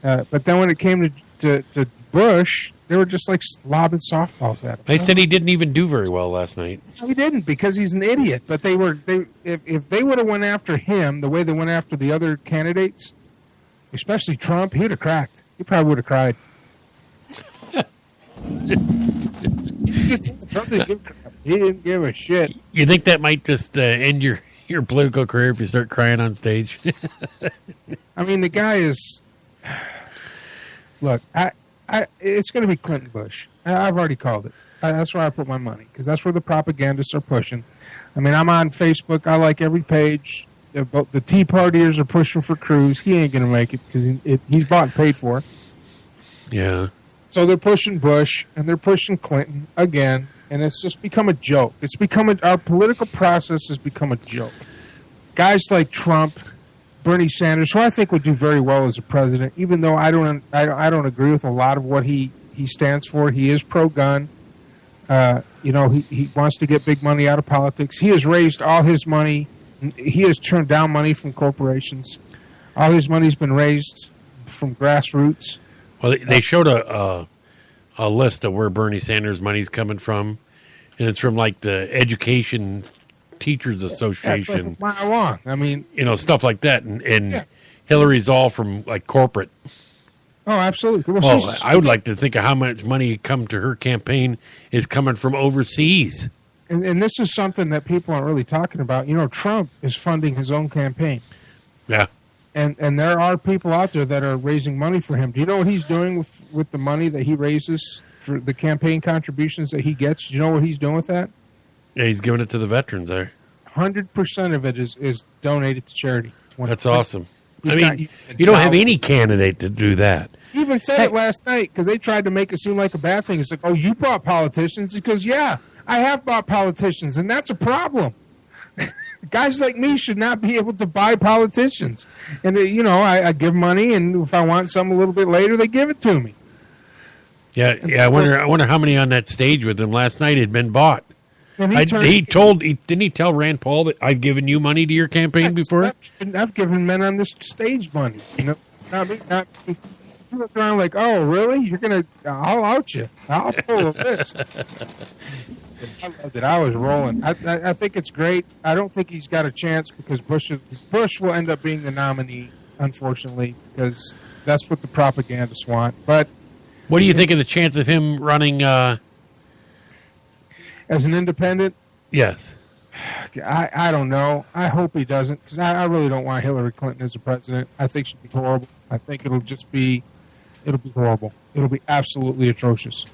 But then when it came to Bush, they were just like lobbing softballs at him. They said he didn't even do very well last night. No, he didn't because he's an idiot. But if they would have went after him the way they went after the other candidates, especially Trump, he'd have cracked. He probably would have cried. Trump didn't give a crap. He didn't give a shit. You think that might just end your political career if you start crying on stage? I mean, the guy is. Look, it's going to be Clinton Bush. I've already called it. That's where I put my money because that's where the propagandists are pushing. I mean, I'm on Facebook. I like every page. The Tea Partiers are pushing for Cruz. He ain't going to make it because he's bought and paid for. Yeah. So they're pushing Bush and they're pushing Clinton again, and it's just become a joke. Our political process has become a joke. Guys like Trump, Bernie Sanders, who I think would do very well as a president, even though I don't agree with a lot of what he stands for. He is pro-gun. He wants to get big money out of politics. He has raised all his money. He has turned down money from corporations. All his money's been raised from grassroots. Well, they showed a list of where Bernie Sanders' money's coming from, and it's from like the Education Teachers Association. That's like a mile long. I mean, stuff like that, and Hillary's all from like corporate. Oh, absolutely. Well, I would like to think of how much money come to her campaign is coming from overseas. And this is something that people aren't really talking about. Trump is funding his own campaign. Yeah. And there are people out there that are raising money for him. Do you know what he's doing with the money that he raises for the campaign contributions that he gets? Do you know what he's doing with that? Yeah, he's giving it to the veterans there. 100% of it is donated to charity. That's awesome. I mean, you don't have any candidate to do that. He even said it last night because they tried to make it seem like a bad thing. It's like, oh, you bought politicians? He goes, yeah, I have bought politicians, and that's a problem. Guys like me should not be able to buy politicians. And, I give money, and if I want something a little bit later, they give it to me. Yeah. I wonder how many on that stage with him last night had been bought. And didn't he tell Rand Paul that I've given you money to your campaign before? I've given men on this stage money. Not you look around like, oh, really? I'll out you. I'll pull a list. loved it. I was rolling. I think it's great. I don't think he's got a chance because Bush will end up being the nominee, unfortunately, because that's what the propagandists want. But what do you think of the chance of him running as an independent? Yes. I don't know. I hope he doesn't because I really don't want Hillary Clinton as a president. I think she'd be horrible. I think it'll be horrible. It'll be absolutely atrocious.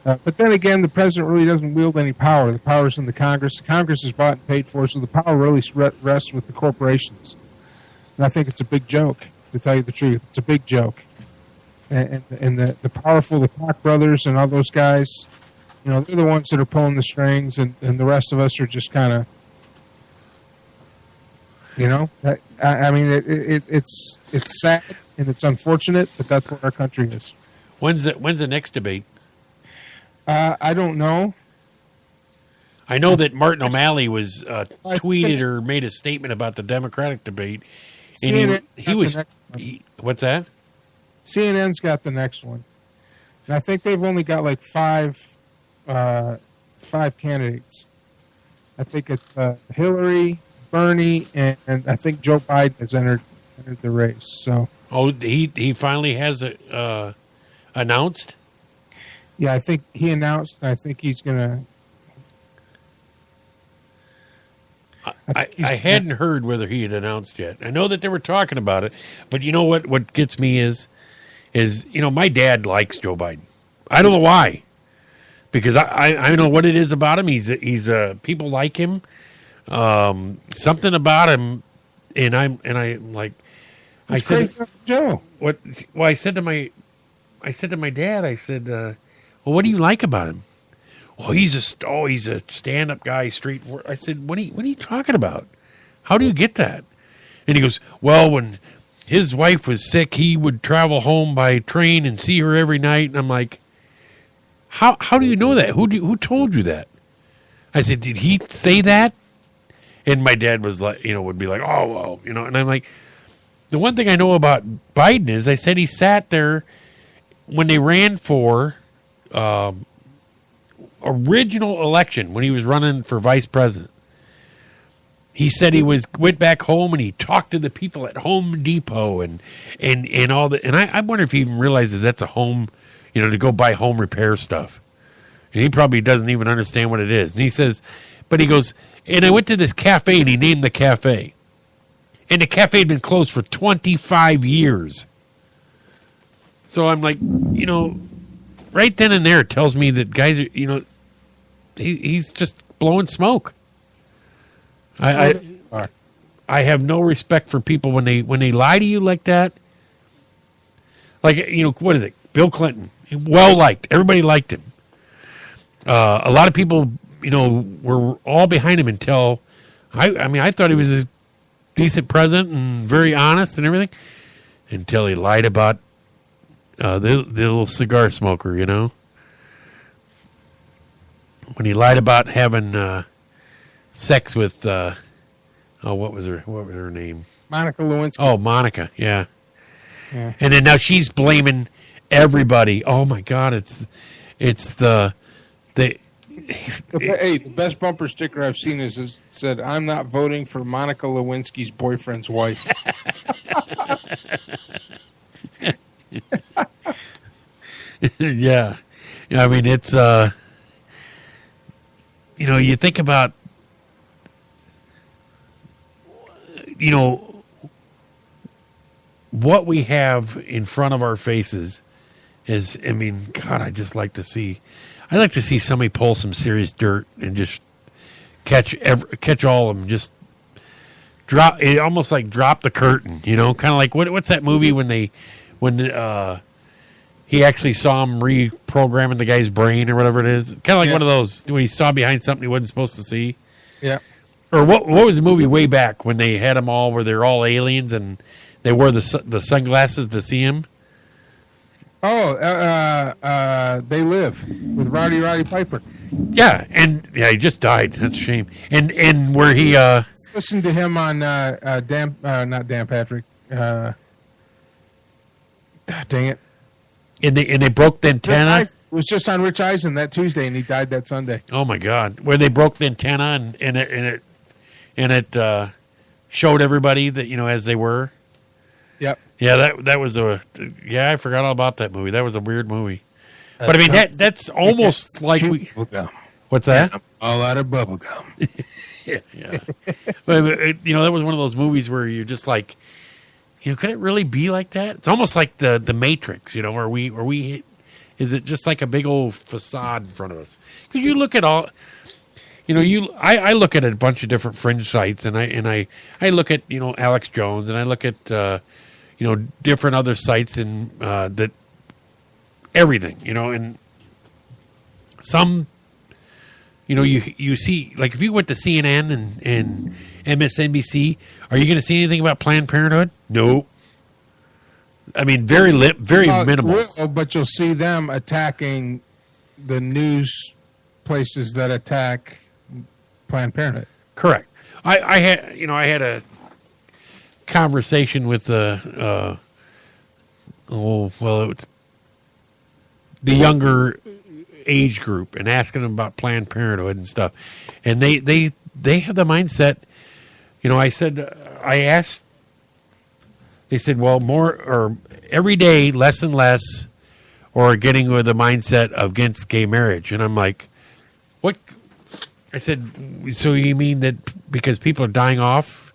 But then again, the president really doesn't wield any power. The power's in the Congress. The Congress is bought and paid for, so the power really rests with the corporations. And I think it's a big joke, to tell you the truth. It's a big joke. And the powerful, the Koch brothers and all those guys, they're the ones that are pulling the strings, and the rest of us are just kind of, I mean, it's sad and it's unfortunate, but that's what our country is. When's the next debate? I don't know. I know that Martin O'Malley was tweeted or made a statement about the Democratic debate, and he was. What's that? CNN's got the next one, and I think they've only got like five candidates. I think it's Hillary, Bernie, and I think Joe Biden has entered the race. So, he finally has announced. Yeah, I think he announced. I think he's gonna. I hadn't heard whether he had announced yet. I know that they were talking about it, but you know what? What gets me is my dad likes Joe Biden. I don't know why, because I don't know what it is about him. He's people like him. Something about him, and I'm like, I said, Joe. What? Well, I said to my dad, I said, well, what do you like about him? Well, he's a stand-up guy, straightforward. I said, what are you talking about? How do you get that? And he goes, well, when his wife was sick, he would travel home by train and see her every night. And I'm like, how do you know that? Who told you that? I said, did he say that? And my dad was like, would be like, oh, well, and I'm like, the one thing I know about Biden is I said he sat there when they ran for original election when he was running for vice president. He said he went back home and he talked to the people at Home Depot and all that. And I wonder if he even realizes that's a home, to go buy home repair stuff. And he probably doesn't even understand what it is. And he says, but he goes, and I went to this cafe and he named the cafe. And the cafe had been closed for 25 years. So I'm like, right then and there it tells me that guys are, he's just blowing smoke. I have no respect for people when they lie to you like that. Like, what is it? Bill Clinton, well liked. Everybody liked him. A lot of people, were all behind him until I thought he was a decent president and very honest and everything until he lied about the little cigar smoker, when he lied about having sex with what was her name? Monica Lewinsky. Oh, Monica, yeah. And then now she's blaming everybody. Oh my God, it's the hey, the best bumper sticker I've seen is said, "I'm not voting for Monica Lewinsky's boyfriend's wife." Yeah. I mean, it's, you think about, what we have in front of our faces is, God, I'd like to see somebody pull some serious dirt and just catch all of them, just drop it, almost like drop the curtain, kind of like what's that movie when he actually saw him reprogramming the guy's brain or whatever it is. Kind of like one of those when he saw behind something he wasn't supposed to see. Yeah. Or what was the movie way back when they had them all where they're all aliens and they wore the sunglasses to see him? Oh, They Live with Roddy Piper. Yeah, and he just died. That's a shame. And where he listen to him on not Dan Patrick. Dang it. And they broke the antenna. was just on Rich Eisen that Tuesday, and he died that Sunday. Oh my God! Where they broke the antenna and it showed everybody that as they were. Yep. Yeah, that was I forgot all about that movie. That was a weird movie. But I mean that's almost like what's that? I'm all out of bubble gum. Yeah. But that was one of those movies where you're just like, could it really be like that? It's almost like the Matrix, where we is it just like a big old facade in front of us? Because you look at all, I look at a bunch of different fringe sites, and I look at Alex Jones, and I look at different other sites and that everything, and some. You see, like if you went to CNN and MSNBC, are you going to see anything about Planned Parenthood? No. I mean, very minimal. But you'll see them attacking the news places that attack Planned Parenthood. Correct. I had a conversation with the younger age group and asking them about Planned Parenthood and stuff, and they have the mindset. I asked. They said, well, more or every day, less and less, or getting with the mindset of against gay marriage, and I'm like, what? I said, so you mean that because people are dying off,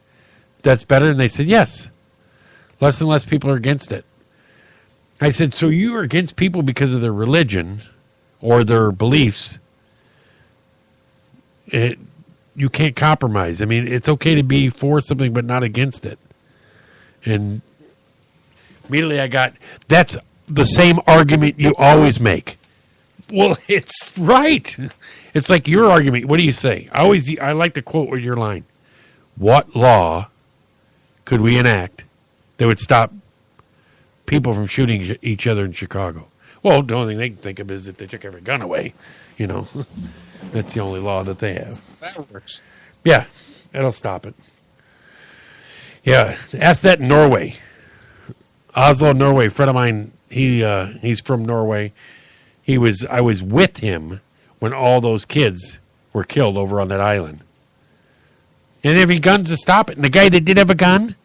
that's better? And they said, yes, less and less people are against it. I said, so you are against people because of their religion or their beliefs. You can't compromise. I mean, it's okay to be for something but not against it. And immediately I got, that's the same argument you always make. Well, it's right. It's like your argument. What do you say? I like to quote with your line. What law could we enact that would stop people from shooting each other in Chicago? Well, the only thing they can think of is if they took every gun away. That's the only law that they have. That works. Yeah, that'll stop it. Yeah, ask that in Norway. Oslo, Norway. A friend of mine, he's from Norway. I was with him when all those kids were killed over on that island. And every guns to stop it. And the guy that did have a gun,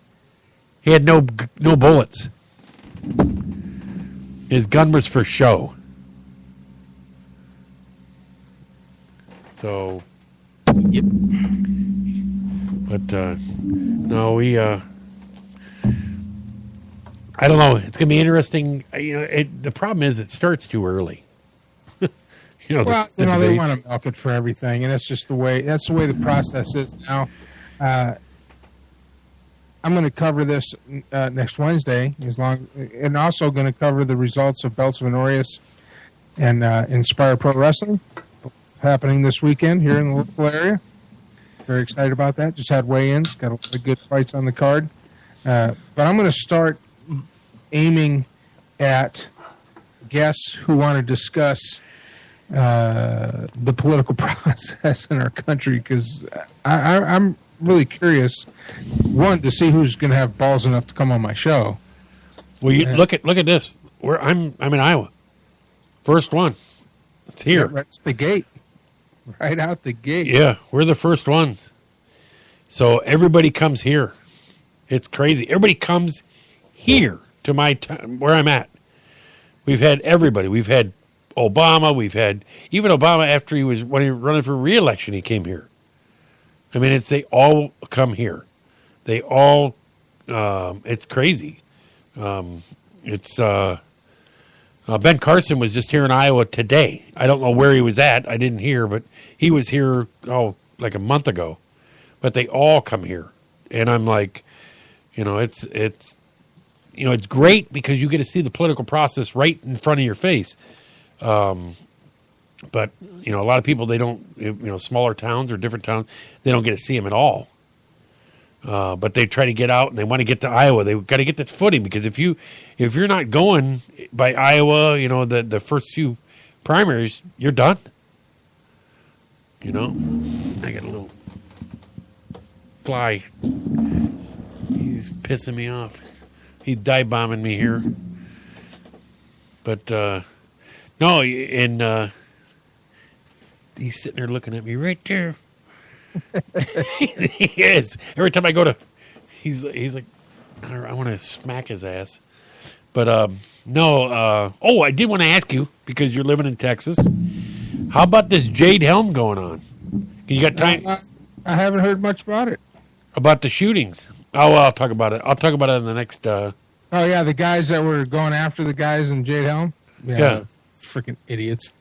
he had no bullets. His gun was for show. So, yep. But no, I don't know. It's going to be interesting. The problem is it starts too early. They want to milk it for everything, and that's just the way. That's the way the process is now. I'm going to cover this next Wednesday, and also going to cover the results of Belts of Honorius and Inspire Pro Wrestling happening this weekend here in the local area. Very excited about that. Just had weigh-ins, got a lot of good fights on the card. But I'm going to start aiming at guests who want to discuss the political process in our country, because I'm really curious, one, to see who's going to have balls enough to come on my show. Well, you look at this. I'm in Iowa. First one. It's here. Right out the gate. Right out the gate. Yeah, we're the first ones. So everybody comes here. It's crazy. Everybody comes here to my where I'm at. We've had everybody. We've had Obama. We've had even Obama after when he was running for re-election. He came here. I mean, they all come here. They all. It's crazy. Ben Carson was just here in Iowa today. I don't know where he was at. I didn't hear, but he was here like a month ago. But they all come here, and I'm like, it's great because you get to see the political process right in front of your face. But a lot of people, they don't, smaller towns or different towns, they don't get to see them at all. But they try to get out and they want to get to Iowa. They've got to get that footing, because if you're not going by Iowa, the first few primaries, you're done. I got a little fly. He's pissing me off. He's dive bombing me here. But No, and he's sitting there looking at me right there. He is. Every time I go to, he's like, I want to smack his ass. But no. Oh, I did want to ask you because you're living in Texas. How about this Jade Helm going on? You got time? I haven't heard much about it. About the shootings? Oh, well, I'll talk about it. I'll talk about it in the next. Oh yeah, the guys that were going after the guys in Jade Helm. Yeah. Freaking idiots.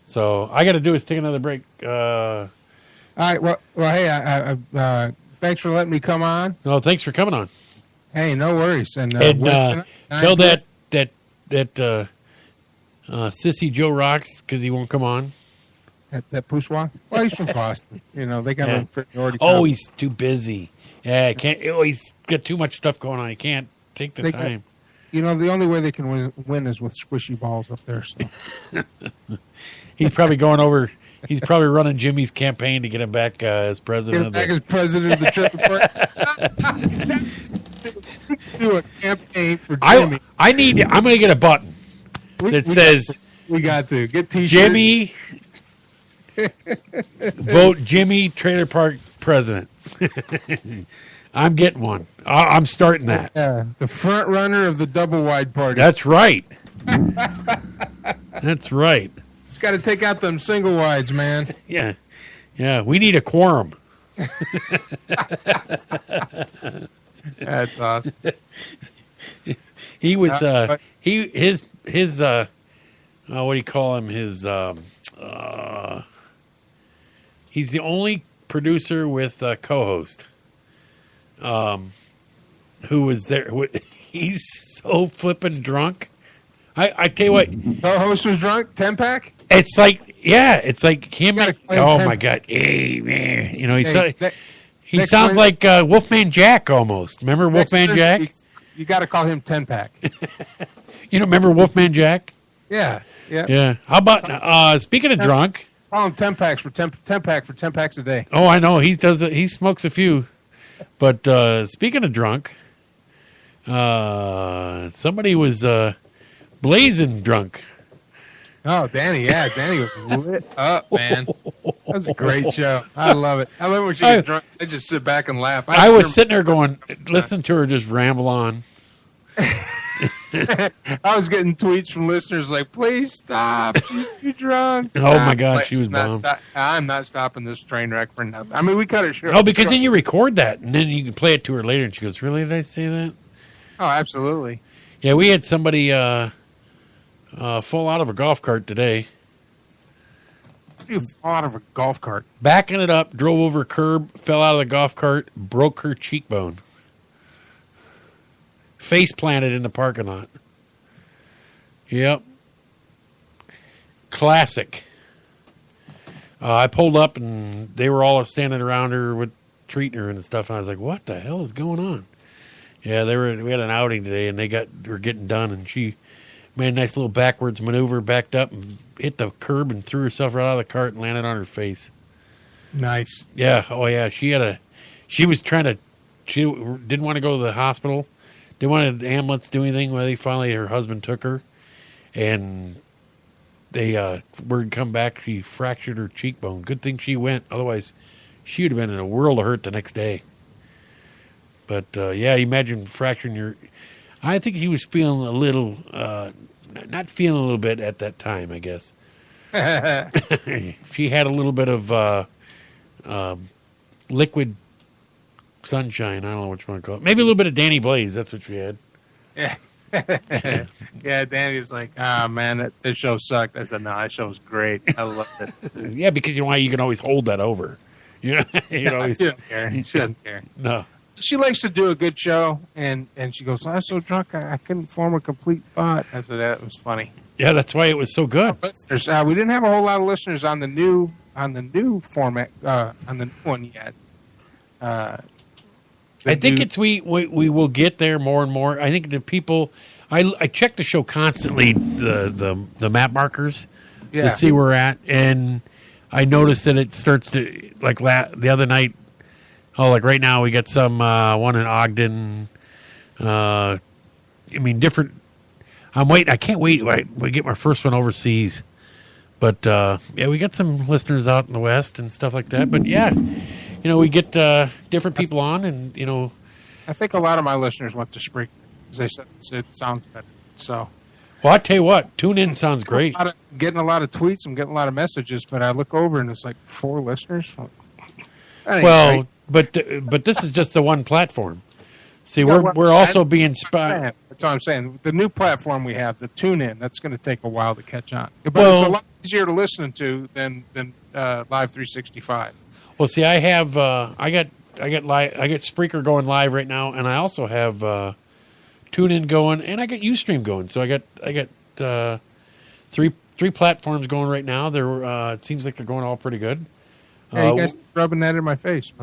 So I got to do is take another break. All right. Well, hey, thanks for letting me come on. No, thanks for coming on. Hey, no worries. And tell that sissy Joe Rocks because he won't come on. That Poussoir? Well, he's from Boston. They got a priority. Oh, he's too busy. Yeah, can't. Oh, he's got too much stuff going on. He can't take the time. The only way they can win is with squishy balls up there. So. He's probably going over. He's probably running Jimmy's campaign to get him back as president. As president of the Triple Do a campaign for Jimmy. I'm going to get a button that says, "We got to get T-shirts." Jimmy, vote Jimmy Trailer Park president. I'm getting one. I'm starting that. Yeah, the front runner of the double wide party. That's right. That's right. It's got to take out them single wides, man. Yeah. We need a quorum. That's awesome. He was what do you call him? He's the only producer with a co-host. Who was there? He's so flippin' drunk. I tell you what, co-host was drunk. 10-pack. It's like him. Oh my God, hey man, he sounds like Wolfman Jack almost. Remember Wolfman Jack? You got to call him 10-pack. Remember Wolfman Jack? Yeah. How about speaking of drunk? Call him 10-packs for 10-pack for 10 packs a day. Oh, I know he does it. He smokes a few. But speaking of drunk, somebody was blazing drunk. Oh, Danny, yeah. Danny was lit up, man. That was a great show. I love it. I love when she gets drunk. I just sit back and laugh. I was sitting there going, listening to her just ramble on. I was getting tweets from listeners like, please stop. She's too drunk. Oh, my God, she was bummed. I'm not stopping this train wreck for nothing. I mean, we cut it short. Oh, because then you record that, and then you can play it to her later, and she goes, really, did I say that? Oh, absolutely. Yeah, we had somebody fall out of a golf cart today. You fall out of a golf cart? Backing it up, drove over a curb, fell out of the golf cart, broke her cheekbone. Face planted in the parking lot. Yep. Classic. I pulled up and they were all standing around her with treating her and stuff. And I was like, what the hell is going on? Yeah, we had an outing today and were getting done. And she made a nice little backwards maneuver, backed up and hit the curb and threw herself right out of the cart and landed on her face. Nice. Yeah. Oh yeah. She didn't want to go to the hospital. Didn't want an ambulance do anything. Well, finally her husband took her, and they word come back. She fractured her cheekbone. Good thing she went. Otherwise, she would have been in a world of hurt the next day. But yeah, imagine fracturing your. I think he was feeling a little, not feeling a little bit at that time. I guess she had a little bit of liquid. Sunshine. I don't know what you want to call it. Maybe a little bit of Danny Blaze. That's what she had. Yeah. Yeah, Danny's like, man, this show sucked. I said, no, that show was great. I loved it. Yeah, because you know why you can always hold that over. She doesn't care. She doesn't care. No. She likes to do a good show, and she goes, I was so drunk I couldn't form a complete thought. I said, that was funny. Yeah, that's why it was so good. We didn't have a whole lot of listeners on the new format, on the new one yet. I think we will get there more and more. I think the people, I check the show constantly, the map markers to see where we're at, and I noticed that it starts to like the other night. Oh, like right now we got some one in Ogden. I mean different. I'm waiting. I can't wait. We get my first one overseas. But, yeah, we got some listeners out in the West and stuff like that. But, yeah, we get different people on and, I think a lot of my listeners went to Spreaker because they said it sounds better. So, well, I tell you what, tune in sounds great. Getting a lot of tweets, I'm getting a lot of messages, but I look over and it's like 4 listeners. Well, but this is just the one platform. See, we're also being spied. That's what I'm saying. The new platform we have, the TuneIn, that's going to take a while to catch on. But it's a lot easier to listen to than Live 365. Well, see, I have I got Spreaker going live right now, and I also have TuneIn going, and I got Ustream going. So I got three platforms going right now. They're it seems like they're going all pretty good. Yeah, you guys rubbing that in my face.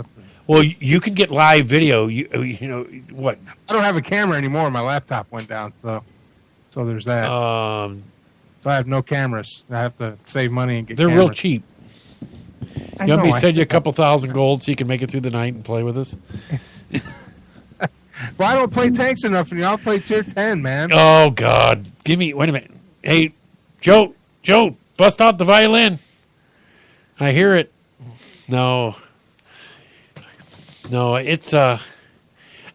Well, you can get live video. You know what? I don't have a camera anymore. My laptop went down, so there's that. So I have no cameras. I have to save money and get. They're cameras. real cheap. You want me to send you a couple $1,000 gold so you can make it through the night and play with us? Well, I don't play tanks enough, and y'all play tier 10, man. Oh God, wait a minute. Hey, Joe, bust out the violin. I hear it. No, it's all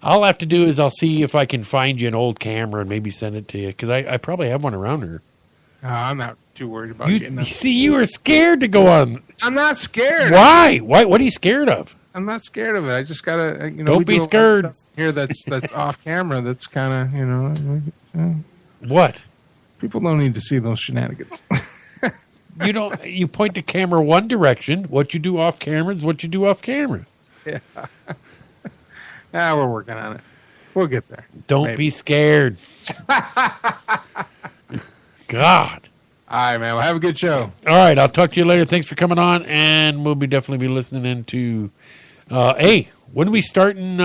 I have to do is I'll see if I can find you an old camera and maybe send it to you because I probably have one around here. I'm not too worried about getting that. See, you were scared to go on. I'm not scared. Why? What are you scared of? I'm not scared of it. I just gotta, Don't be scared. Here, that's off camera. That's kind of, What? People don't need to see those shenanigans. You don't. You point the camera one direction. What you do off camera is what you do off camera. Yeah. We're working on it. We'll get there. Don't be scared. God. All right, man. Well, have a good show. All right. I'll talk to you later. Thanks for coming on, and we'll definitely be listening into. Hey, when are we starting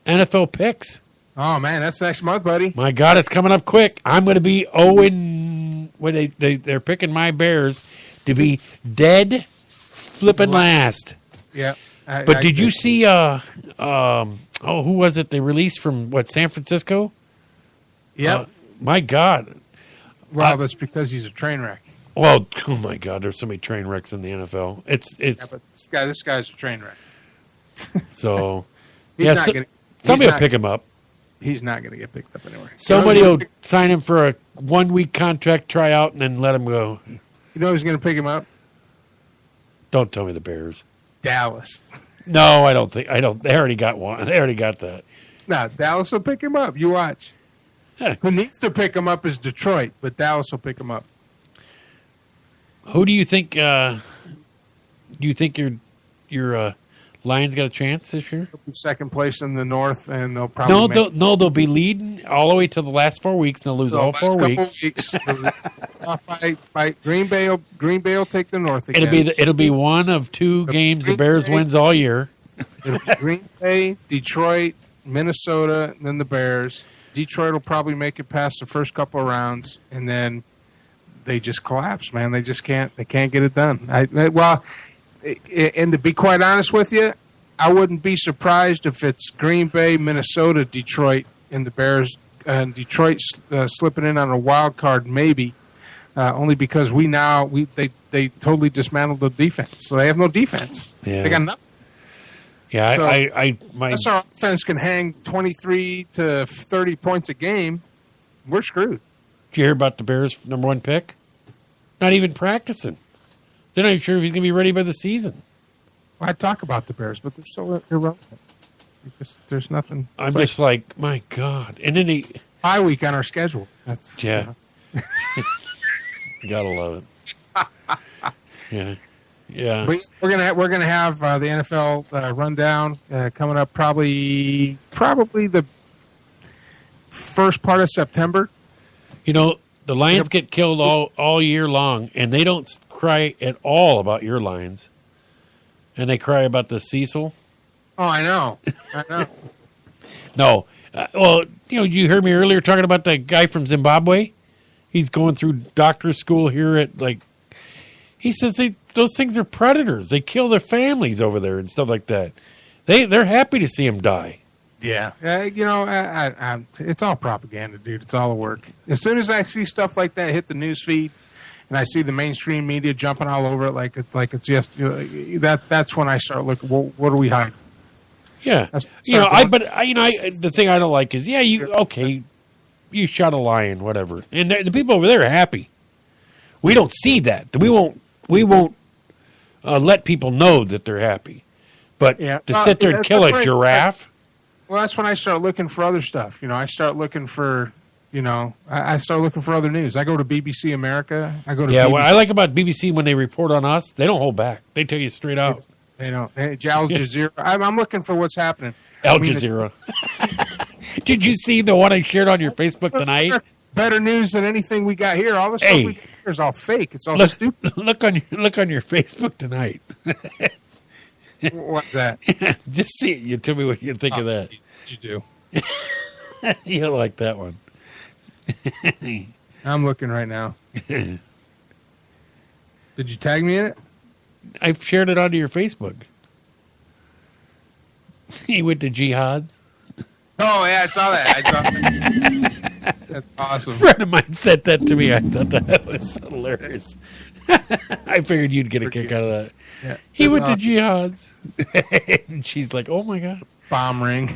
NFL picks? Oh man, that's next month, buddy. My God, it's coming up quick. I'm going to be Owen. When they're picking my Bears to be dead flipping last. Yeah. But did you see? Who was it? They released from San Francisco. Yeah. My God. Well, that's because he's a train wreck. Well, oh my God, there's so many train wrecks in the NFL. It's. Yeah, but this guy's a train wreck. So, somebody will pick him up. He's not going to get picked up anywhere. Somebody will sign him for a 1-week contract tryout and then let him go. You know who's going to pick him up? Don't tell me the Bears. Dallas. No, I don't. They already got one. They already got that. No, Dallas will pick him up. You watch. Who needs to pick him up is Detroit, but Dallas will pick him up. Who do you think? Do you think your Lions got a chance this year? They'll be second place in the North, and they'll probably they'll be leading all the way to the last 4 weeks, and they'll lose all 4 weeks. By Green Bay will take the North again. It'll be one of 2 games the Bears wins all year. It'll be Green Bay, Detroit, Minnesota, and then the Bears. Detroit will probably make it past the first couple of rounds, and then they just collapse, man. They just can't. They can't get it done. And to be quite honest with you, I wouldn't be surprised if it's Green Bay, Minnesota, Detroit, and the Bears, and Detroit slipping in on a wild card, maybe. Only because they totally dismantled the defense, so they have no defense. Yeah. They got nothing. Yeah, so, my unless our offense can hang 23 to 30 points a game, we're screwed. Did you hear about the Bears' number 1 pick? Not even practicing. They're not even sure if he's going to be ready by the season. Well, I talk about the Bears, but they're so irrelevant. There's nothing. I'm just like, my God. And then bye week on our schedule. That's yeah. Gotta love it. Yeah. Yeah, we're gonna have the NFL rundown coming up probably the first part of September. The Lions get killed all year long, and they don't cry at all about your Lions, and they cry about the Cecil. Oh, I know. No, well, you heard me earlier talking about the guy from Zimbabwe. He's going through doctor school here at he says those things are predators. They kill their families over there and stuff like that. They're happy to see him die. Yeah, it's all propaganda, dude. It's all work. As soon as I see stuff like that hit the news feed, and I see the mainstream media jumping all over it like it's just that's when I start looking. Well, what do we hide? Yeah, the thing I don't like is you shot a lion, whatever, and the people over there are happy. We don't see that. We won't let people know that they're happy. But to sit there and kill a giraffe. Well, that's when I start looking for other stuff. I start looking for, I start looking for other news. I go to BBC America. I go to BBC. What I like about BBC when they report on us, they don't hold back. They tell you straight out. They don't. Al Jazeera. I'm looking for what's happening. Al Jazeera. Did you see the one I shared on your Facebook tonight? Better news than anything we got here. All the stuff we got here is all fake. It's all stupid. Look on your Facebook tonight. What's that? Just see it. You tell me what you think of that. You do. You like that one. I'm looking right now. Did you tag me in it? I've shared it onto your Facebook. He went to jihad. Oh, yeah, I saw that. That's awesome. A friend of mine sent that to me. I thought that was hilarious. I figured you'd get a kick out of that. Yeah, he went to jihads. And she's like, oh, my God. Bomb ring.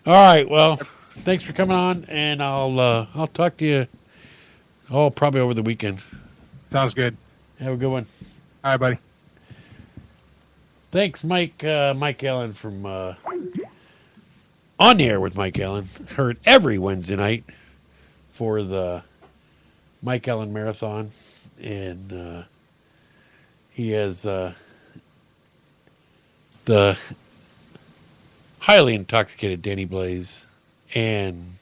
All right. Well, thanks for coming on, and I'll talk to you probably over the weekend. Sounds good. Have a good one. All right, buddy. Thanks, Mike Allen from On the Air with Mike Allen. Heard every Wednesday night for the Mike Allen Marathon, and he has the highly intoxicated Danny Blaze and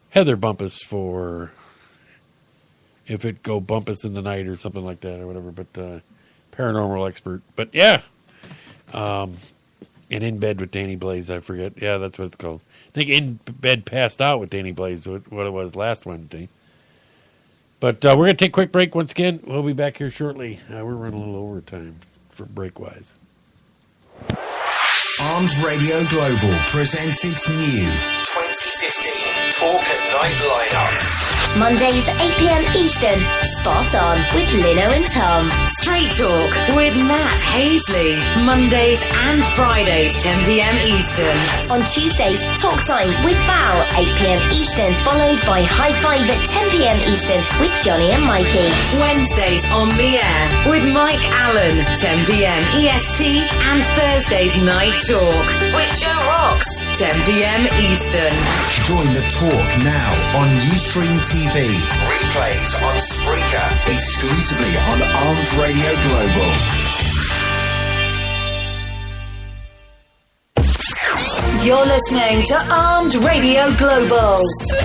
Heather Bumpus for If It Go Bumpus in the Night or something like that or whatever, but paranormal expert. But yeah, and In Bed with Danny Blaze, I forget. Yeah, that's what it's called. I think In Bed Passed Out with Danny Blaze, what it was last Wednesday. But we're going to take a quick break once again. We'll be back here shortly. We're running a little overtime for break-wise. Armed Radio Global presents its new 2015 Talk at Night lineup. Mondays 8 p.m. Eastern, Spot On with Lino and Tom. Straight Talk with Matt Hasley. Mondays and Fridays 10 p.m. Eastern. On Tuesdays, Talk Sign with Val 8 p.m. Eastern, followed by High Five at 10 p.m. Eastern with Johnny and Mikey. Wednesdays on the air with Mike Allen 10 p.m. EST, and Thursdays Night Talk with Joe Rocks 10 p.m. Eastern. Join the talk now on Ustream TV. Replays on Spreaker, exclusively on Armed Radio Global. You're listening to Armed Radio Global.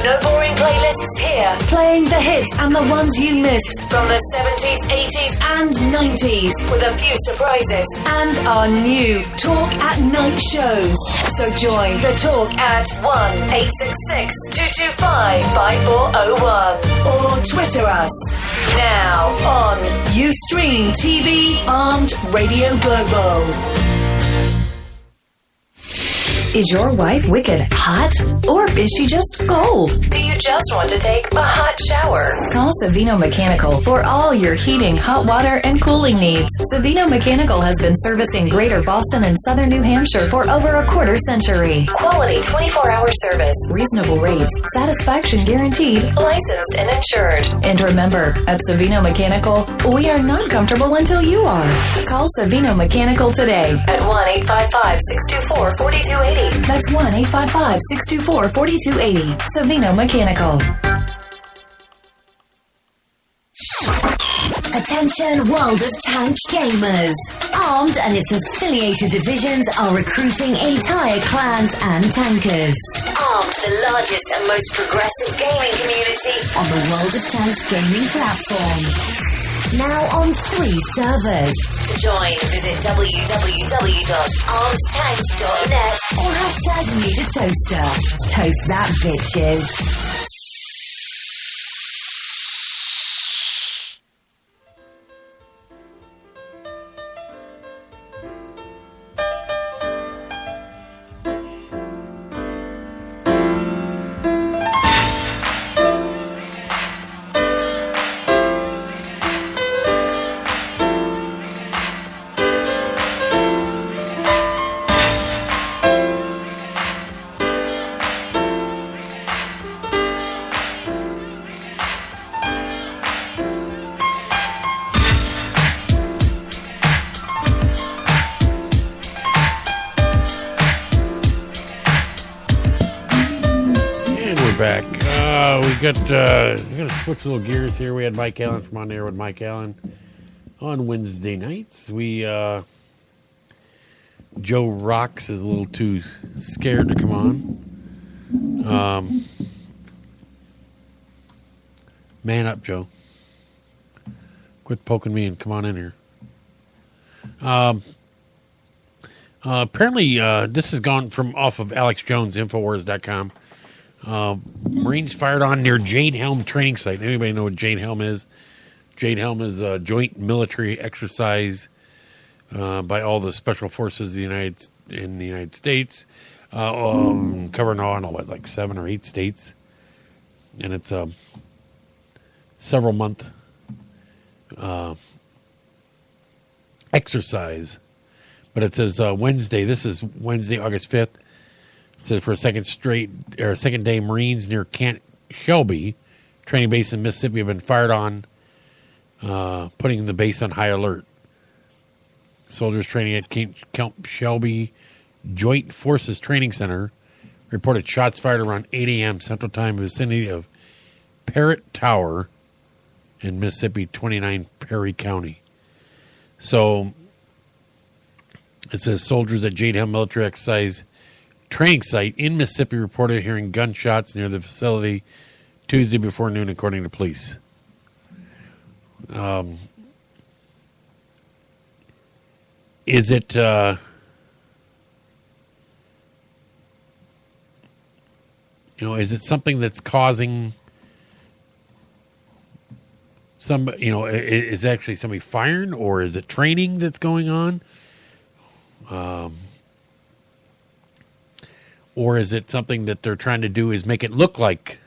No boring playlists here, playing the hits and the ones you missed from the 70s, 80s and 90s, with a few surprises and our new Talk at Night shows. So join the talk at 1-866-225-5401 or Twitter us. Now on Ustream TV Armed Radio Global. Is your wife wicked hot? Or is she just cold? Do you just want to take a hot shower? Call Savino Mechanical for all your heating, hot water, and cooling needs. Savino Mechanical has been servicing Greater Boston and Southern New Hampshire for over a quarter century. Quality 24-hour service, reasonable rates, satisfaction guaranteed, licensed and insured. And remember, at Savino Mechanical, we are not comfortable until you are. Call Savino Mechanical today at 1-855-624-4280. That's 1-855-624-4280. Savino Mechanical. Attention World of Tank gamers. Armed and its affiliated divisions are recruiting entire clans and tankers. Armed, the largest and most progressive gaming community on the World of Tanks gaming platform. Now on 3 servers. To join, visit www.armedtanks.net or hashtag Need a Toaster. Toast that, bitches. We're going to switch little gears here. We had Mike Allen from On Air with Mike Allen on Wednesday nights. Joe Rocks is a little too scared to come on. Man up, Joe. Quit poking me and come on in here. Apparently, this has gone from off of Alex Jones, Infowars.com. Marines fired on near Jade Helm training site. Anybody know what Jade Helm is? Jade Helm is a joint military exercise by all the special forces in the United States, covering like 7 or 8 states, and it's a several month exercise. But it says Wednesday. This is Wednesday, August 5th. It says for a second day, Marines near Camp Shelby training base in Mississippi have been fired on, putting the base on high alert. Soldiers training at Camp Shelby Joint Forces Training Center reported shots fired around 8 a.m. Central Time in the vicinity of Parrott Tower in Mississippi, 29 Perry County. So it says soldiers at Jade Helm Military Exercise Training Site in Mississippi reported hearing gunshots near the facility Tuesday before noon, according to police. Is it is it something that's causing is actually somebody firing, or is it training that's going on? Or is it something that they're trying to do is make it look like,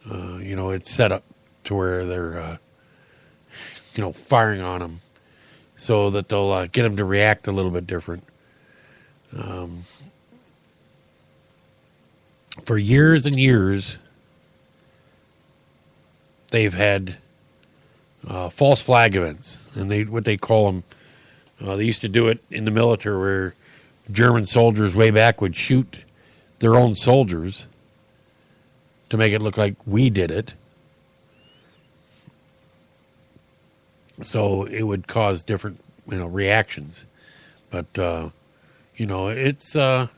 it's set up to where they're, firing on them so that they'll get them to react a little bit different. For years and years, they've had false flag events, and what they call them. They used to do it in the military where German soldiers way back would shoot their own soldiers to make it look like we did it. So it would cause different, reactions. But, it's... I'm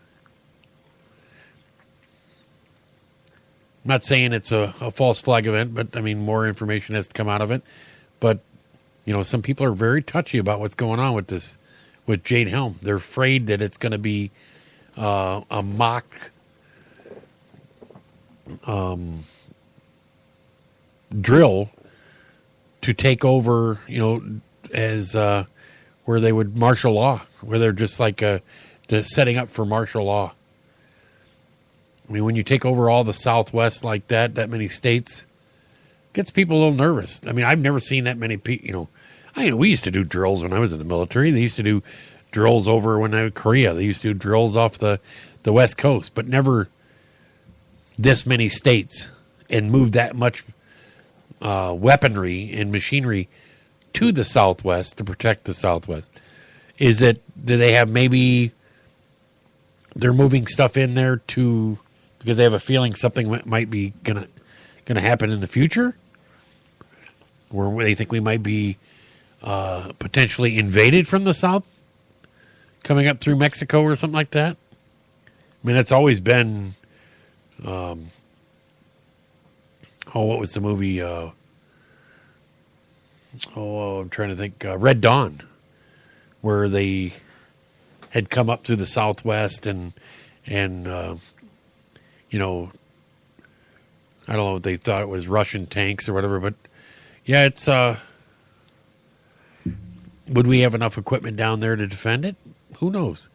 not saying it's a false flag event, but, more information has to come out of it. But, some people are very touchy about what's going on with this, with Jade Helm. They're afraid that it's going to be a mock drill to take over, as where they would martial law, where they're just like setting up for martial law. When you take over all the Southwest like that many states, it gets people a little nervous. I've never seen that many people, we used to do drills when I was in the military. They used to do drills over when I was in Korea. They used to do drills off the West Coast, but never this many states and move that much weaponry and machinery to the Southwest to protect the Southwest. Do they have maybe they're moving stuff in there because they have a feeling something might be gonna happen in the future, where they think we might be potentially invaded from the south, coming up through Mexico or something like that? It's always been, what was the movie? I'm trying to think. Red Dawn, where they had come up through the Southwest and I don't know if they thought it was Russian tanks or whatever, but yeah, it's, would we have enough equipment down there to defend it? Who knows?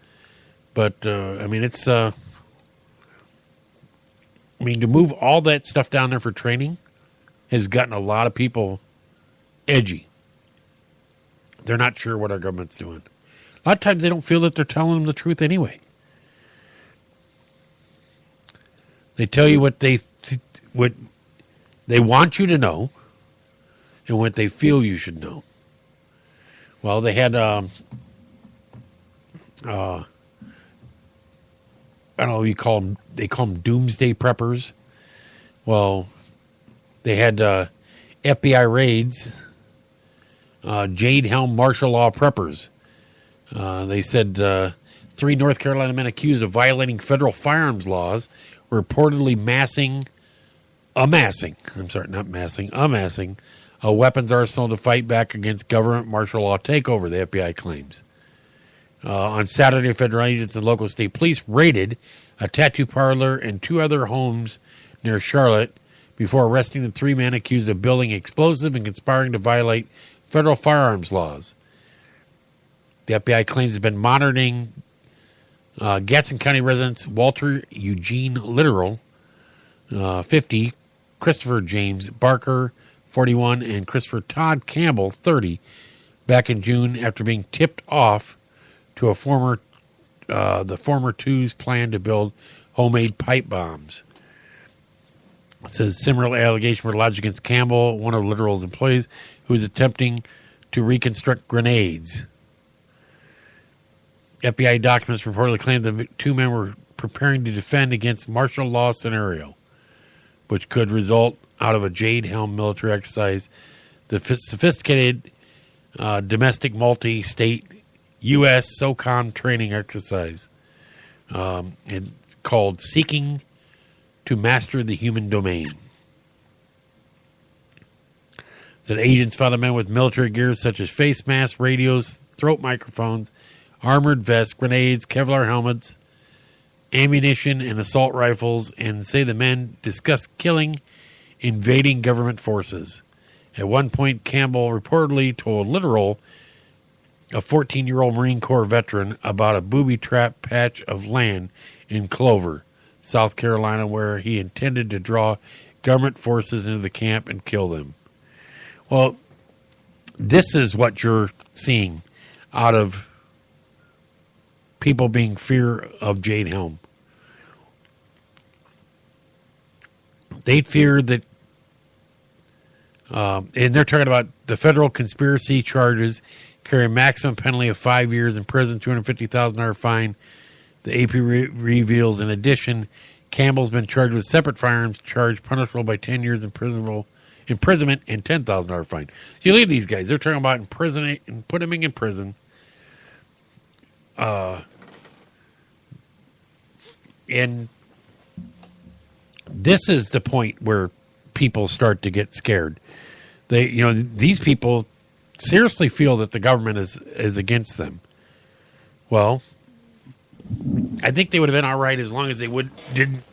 But, it's, to move all that stuff down there for training has gotten a lot of people edgy. They're not sure what our government's doing. A lot of times they don't feel that they're telling them the truth anyway. They tell you what they want you to know and what they feel you should know. Well, they had, I don't know, they call them doomsday preppers. Well, they had FBI raids, Jade Helm martial law preppers. They said 3 North Carolina men accused of violating federal firearms laws were reportedly amassing a weapons arsenal to fight back against government martial law takeover, the FBI claims. On Saturday, federal agents and local state police raided a tattoo parlor and 2 other homes near Charlotte before arresting the 3 men accused of building explosive and conspiring to violate federal firearms laws. The FBI claims it's been monitoring Gadsden County residents Walter Eugene Literal, 50, Christopher James Barker, 41, and Christopher Todd Campbell, 30, back in June after being tipped off to the former two's plan to build homemade pipe bombs. It says similar allegations were lodged against Campbell, one of Literal's employees, who was attempting to reconstruct grenades. FBI documents reportedly claimed the 2 men were preparing to defend against martial law scenario, which could result out of a Jade Helm military exercise, the sophisticated domestic multi-state U.S. SOCOM training exercise and called Seeking to Master the Human Domain. That agents found the men with military gear such as face masks, radios, throat microphones, armored vests, grenades, Kevlar helmets, ammunition, and assault rifles, and say the men discussed killing invading government forces. At one point, Campbell reportedly told Literal, a 14-year-old Marine Corps veteran, about a booby trap patch of land in Clover, South Carolina, where he intended to draw government forces into the camp and kill them. Well, this is what you're seeing out of people being fear of Jade Helm. They fear that, and they're talking about the federal conspiracy charges carry a maximum penalty of 5 years in prison, $250,000 fine. The AP reveals, in addition, Campbell's been charged with separate firearms charge punishable by 10 years imprisonment and $10,000 fine. So you leave these guys. They're talking about imprisoning and putting them in prison. And this is the point where people start to get scared. These people seriously feel that the government is against them. Well, I think they would have been all right as long as they didn't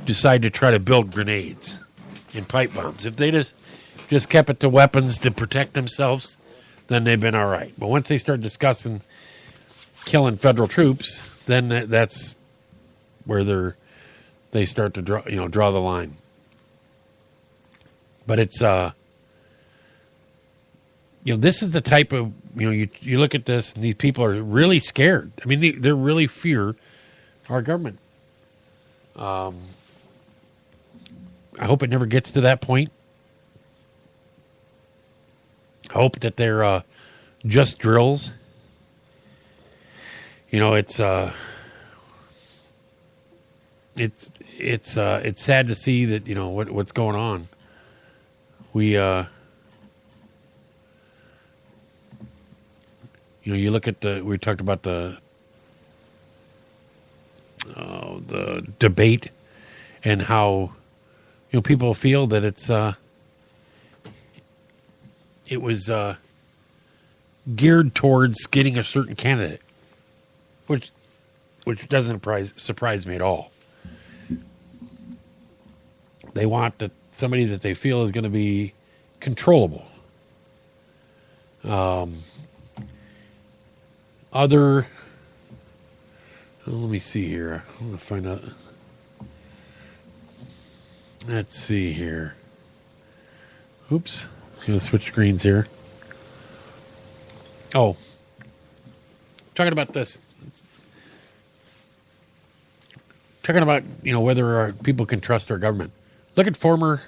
decide to try to build grenades and pipe bombs. If they just kept it to weapons to protect themselves, then they've been all right. But once they start discussing killing federal troops, then that's where they start to draw the line. But it's this is the type of you look at this and these people are really scared. I mean, they really fear our government. I hope it never gets to that point. I hope that they're just drills. It's sad to see that what's going on. We you look at we talked about the debate and how people feel that it was geared towards getting a certain candidate, which doesn't surprise me at all. They want somebody that they feel is going to be controllable. Let me see here. I want to find out. Let's see here. Oops. I'm going to switch screens here. Oh. Talking about this. Talking about, whether our people can trust our government. Look at former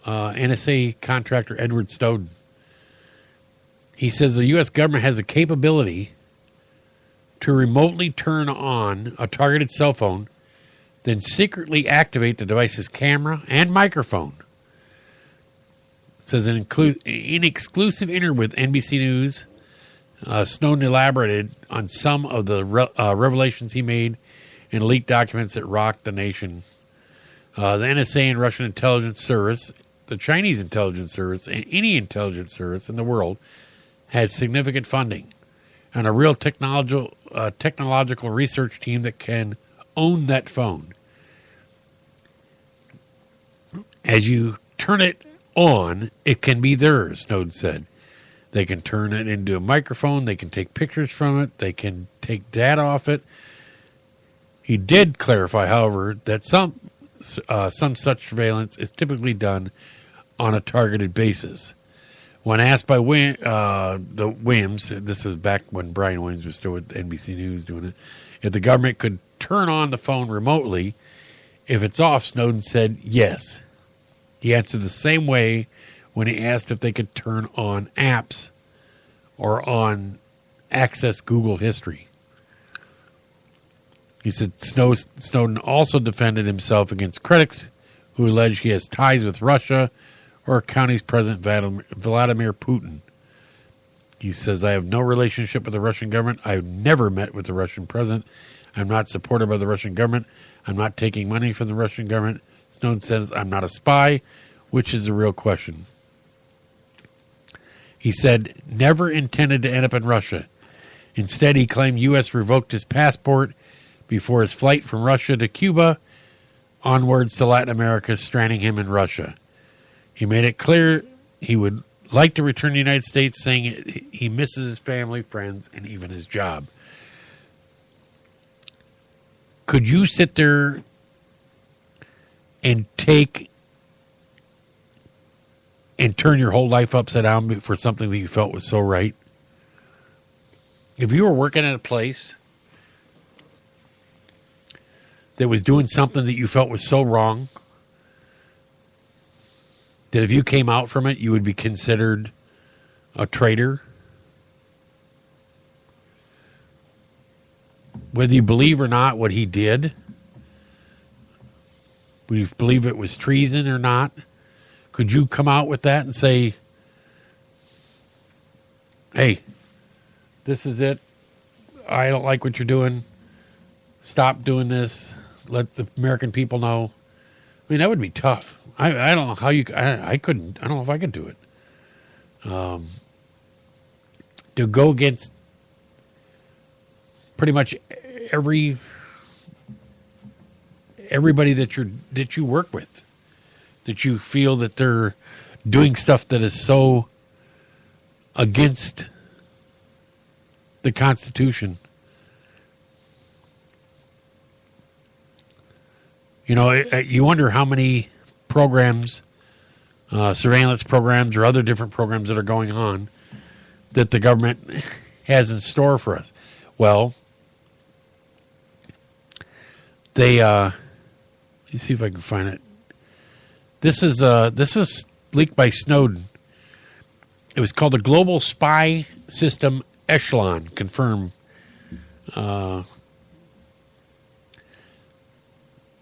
NSA contractor Edward Snowden. He says the U.S. government has a capability to remotely turn on a targeted cell phone then secretly activate the device's camera and microphone. It says in exclusive interview with NBC News, Snowden elaborated on some of the revelations he made in leaked documents that rocked the nation. The NSA and Russian intelligence service, the Chinese intelligence service, and any intelligence service in the world had significant funding and a real technological research team that can own that phone. As you turn it on, it can be theirs, Snowden said. They can turn it into a microphone. They can take pictures from it. They can take data off it. He did clarify, however, that some such surveillance is typically done on a targeted basis. When asked by the Williams, this was back when Brian Williams was still with NBC News doing it, if the government could turn on the phone remotely, if it's off, Snowden said yes. He answered the same way when he asked if they could turn on apps or on access Google history. He said Snowden also defended himself against critics who allege he has ties with Russia or county's President Vladimir Putin. He says, I have no relationship with the Russian government. I've never met with the Russian president. I'm not supported by the Russian government. I'm not taking money from the Russian government. Snowden says, I'm not a spy, which is the real question. He said, never intended to end up in Russia. Instead, he claimed U.S. revoked his passport before his flight from Russia to Cuba, onwards to Latin America, stranding him in Russia. He made it clear he would like to return to the United States, saying he misses his family, friends, and even his job. Could you sit there and turn your whole life upside down for something that you felt was so right? If you were working at a place that was doing something that you felt was so wrong, that if you came out from it, you would be considered a traitor? Whether you believe or not what he did, whether you believe it was treason or not, could you come out with that and say, hey, this is it. I don't like what you're doing. Stop doing this. Let the American people know. I mean, that would be tough. I don't know how you... I couldn't... I don't know if I could do it. To go against pretty much everybody that you work with, that you feel that they're doing stuff that is so against the Constitution. You know, you wonder how many programs, surveillance programs or other different programs that are going on that the government has in store for us. Well, they, let me see if I can find it. This was leaked by Snowden. It was called the Global Spy System Echelon, confirmed.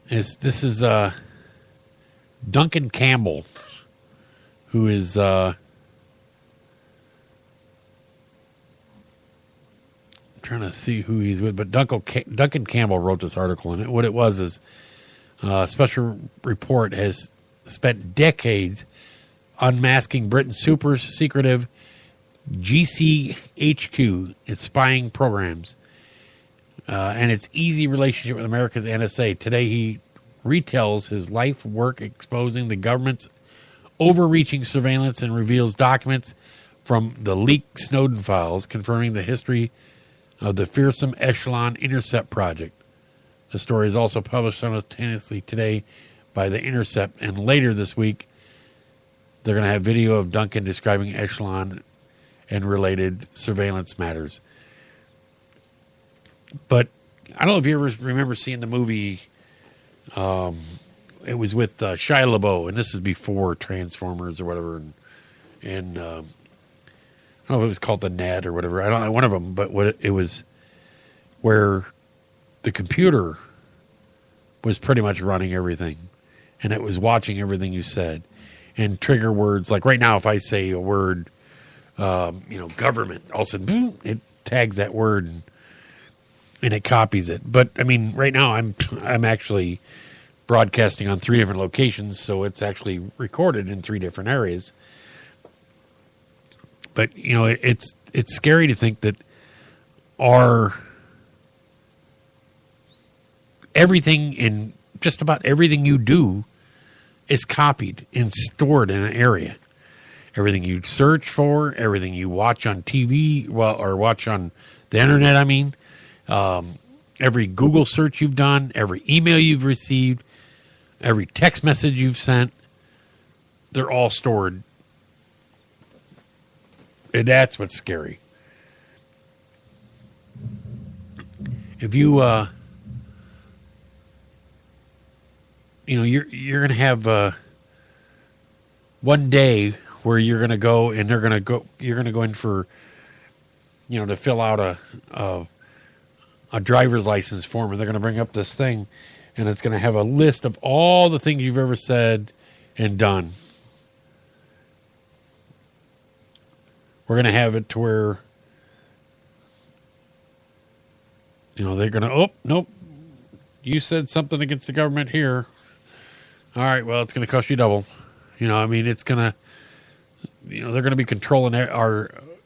This is Duncan Campbell, who is I'm trying to see who he's with, but Duncan Campbell wrote this article, and what it was is a special report has spent decades unmasking Britain's super secretive GCHQ, its spying programs, and its easy relationship with America's NSA. Today, he retells his life work exposing the government's overreaching surveillance and reveals documents from the leaked Snowden files confirming the history of the fearsome Echelon Intercept project. The story is also published simultaneously today by The Intercept, and later this week, they're going to have video of Duncan describing Echelon and related surveillance matters. But I don't know if you ever remember seeing the movie. It was with Shia LaBeouf, and this is before Transformers or whatever. And I don't know if it was called The Net or whatever. I don't know, one of them. But it was where the computer was pretty much running everything, and it was watching everything you said. And trigger words, like right now, if I say a word, government, all of a sudden, boom, it tags that word and it copies it. But I mean, right now I'm actually broadcasting on 3 different locations, so it's actually recorded in 3 different areas. But it's scary to think that everything in just about everything you do is copied and stored in an area. Everything you search for, everything you watch on TV, or watch on the internet, I mean, every Google search you've done, every email you've received, every text message you've sent, they're all stored. And that's what's scary. If you, you're going to have one day where you're going to go and you're going to go in for, to fill out a driver's license form, and they're going to bring up this thing, and it's going to have a list of all the things you've ever said and done. We're going to have it to where, they're going to, oh, nope, you said something against the government here. All right, well, it's going to cost you double. It's going to, they're going to be controlling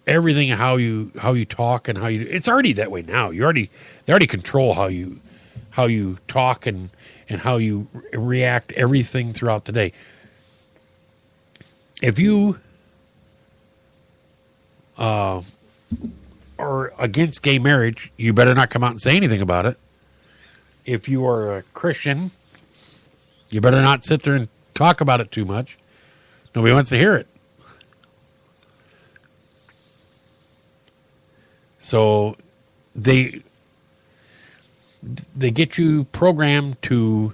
everything, how you talk and how you. It's already that way now. They already control how you talk and how you react, everything throughout the day. If you are against gay marriage, you better not come out and say anything about it. If you are a Christian, you better not sit there and talk about it too much. Nobody wants to hear it. So they get you programmed to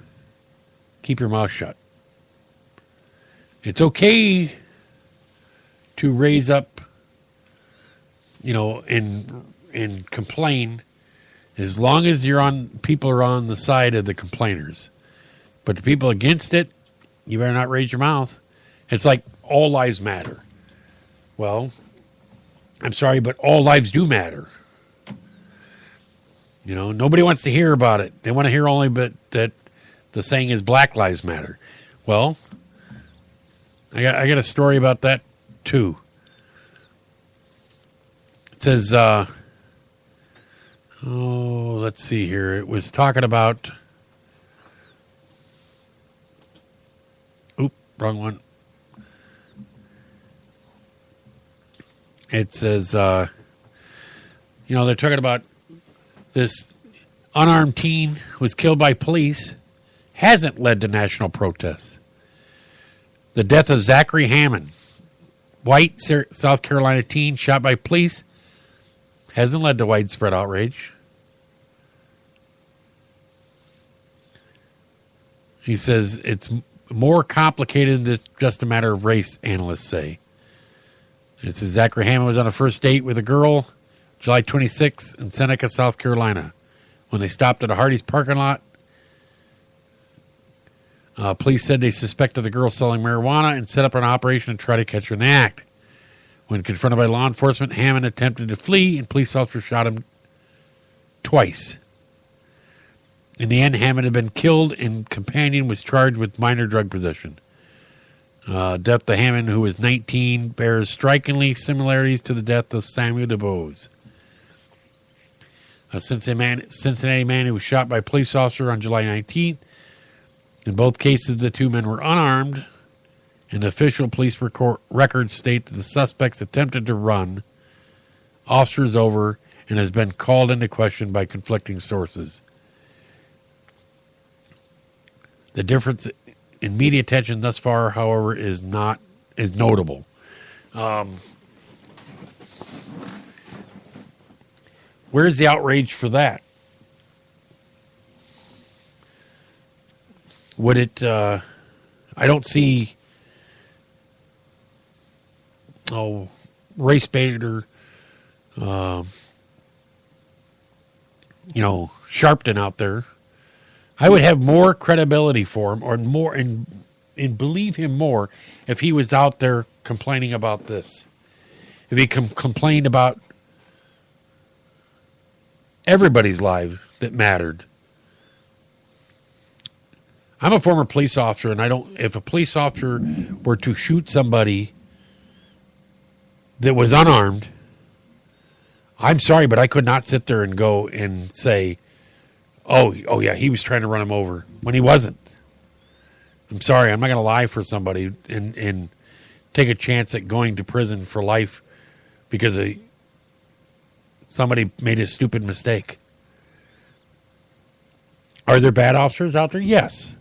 keep your mouth shut. It's okay to raise up, and complain, as long as people are on the side of the complainers. But the people against it, you better not raise your mouth. It's like all lives matter. Well, I'm sorry, but all lives do matter. Nobody wants to hear about it. They want to hear only that the saying is Black Lives Matter. Well, I got a story about that too. It says, let's see here. It was talking about, wrong one. It says, they're talking about this unarmed teen was killed by police, hasn't led to national protests. The death of Zachary Hammond, white South Carolina teen shot by police, hasn't led to widespread outrage. He says it's more complicated than just a matter of race, analysts say. It says Zachary Hammond was on a first date with a girl July 26th in Seneca, South Carolina. When they stopped at a Hardee's parking lot, police said they suspected the girl selling marijuana and set up an operation to try to catch her in the act. When confronted by law enforcement, Hammond attempted to flee, and police officers shot him twice. In the end, Hammond had been killed, and companion was charged with minor drug possession. Death of Hammond, who was 19, bears strikingly similarities to the death of Samuel DuBose, a Cincinnati man who was shot by a police officer on July 19th. In both cases, the two men were unarmed, and official police records state that the suspects attempted to run officers over and has been called into question by conflicting sources. The difference in media attention thus far, however, is notable. Where's the outrage for that? Would it? I don't see. Race baiter. Sharpton out there. I would have more credibility for him, or more, and believe him more if he was out there complaining about this. If he complained about everybody's life that mattered. I'm a former police officer, and if a police officer were to shoot somebody that was unarmed, I'm sorry, but I could not sit there and go and say, oh yeah, he was trying to run him over when he wasn't. I'm sorry, I'm not going to lie for somebody and take a chance at going to prison for life because somebody made a stupid mistake. Are there bad officers out there? Yes.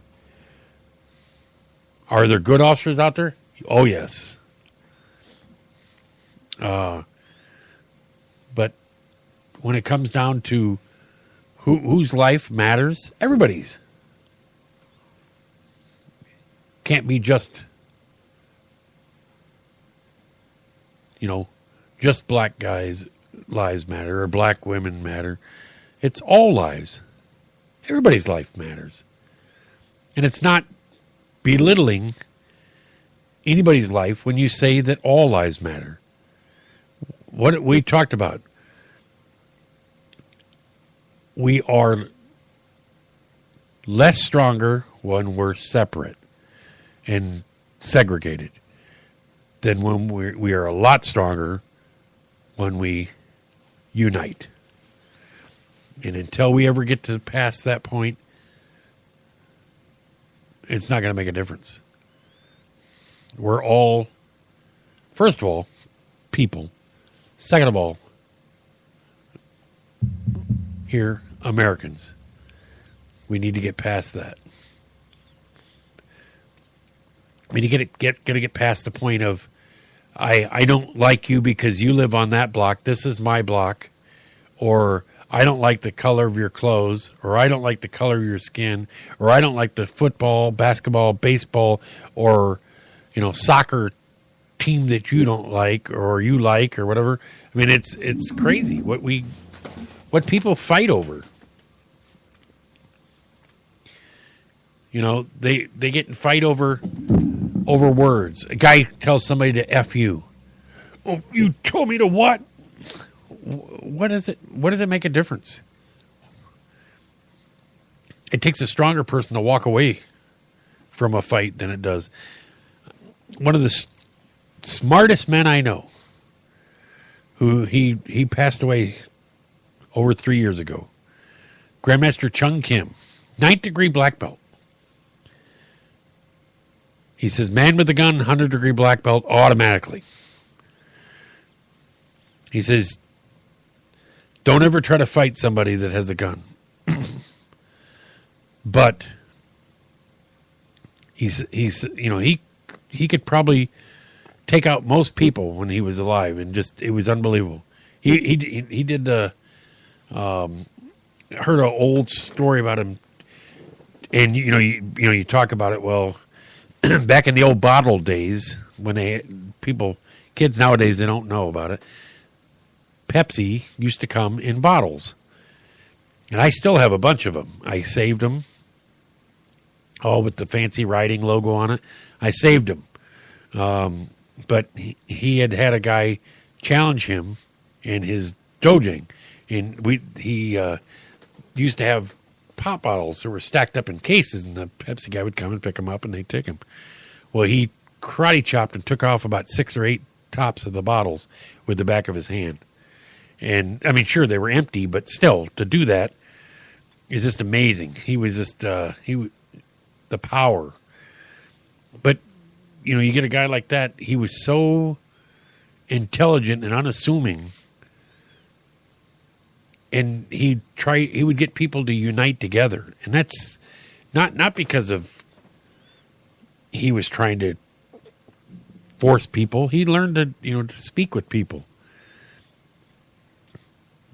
Are there good officers out there? Oh, yes. But when it comes down to whose life matters, everybody's. Can't be just, just black guys' lives matter or black women matter. It's all lives. Everybody's life matters. And it's not belittling anybody's life when you say that all lives matter. What we talked about, we are less stronger when we're separate and segregated than when we are a lot stronger when we unite. And until we ever get to past that point, it's not going to make a difference. We're all, first of all, people. Second of all, here, Americans. We need to get past that. We need to get past the point of, I don't like you because you live on that block. This is my block. Or I don't like the color of your clothes, or I don't like the color of your skin, or I don't like the football, basketball, baseball, or, soccer team that you don't like, or you like, or whatever. I mean, it's crazy what people fight over. They get in fight over words. A guy tells somebody to F you. Oh, you told me to what? What is it? What does it make a difference? It takes a stronger person to walk away from a fight than it does. One of the smartest men I know, who he passed away over 3 years ago, Grandmaster Chung Kim, 9th degree black belt. He says, man with a gun, 100 degree black belt automatically. He says, don't ever try to fight somebody that has a gun. But he could probably take out most people when he was alive, and it was unbelievable. He did the heard an old story about him, and you talk about it. Well, back in the old bottle days, when kids nowadays, they don't know about it. Pepsi used to come in bottles. And I still have a bunch of them. I saved them. All with the fancy writing logo on it. I saved them. But he had a guy challenge him in his dojang. And he used to have pop bottles that were stacked up in cases, and the Pepsi guy would come and pick them up, and they'd take them. Well, he karate chopped and took off about 6 or 8 tops of the bottles with the back of his hand. And, I mean, sure, they were empty, but still, to do that is just amazing. He was just, the power. But, you get a guy like that, he was so intelligent and unassuming, and he would get people to unite together. And that's not because of he was trying to force people. He learned to speak with people.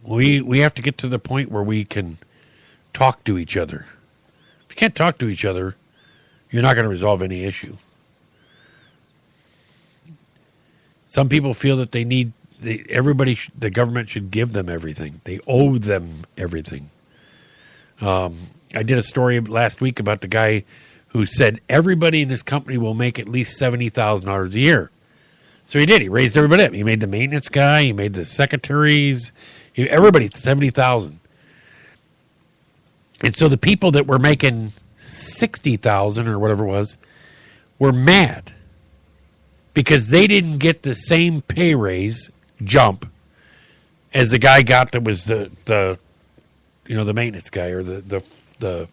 We have to get to the point where we can talk to each other. If you can't talk to each other, you're not going to resolve any issue. Some people feel that the government should give them everything. They owe them everything. And I did a story last week about the guy who said everybody in his company will make at least $70,000 a year. So he did. He raised everybody up. He made the maintenance guy. He made the secretaries. Everybody $70,000. And so the people that were making $60,000 or whatever it was were mad because they didn't get the same pay raise jump as the guy got that was the maintenance guy or the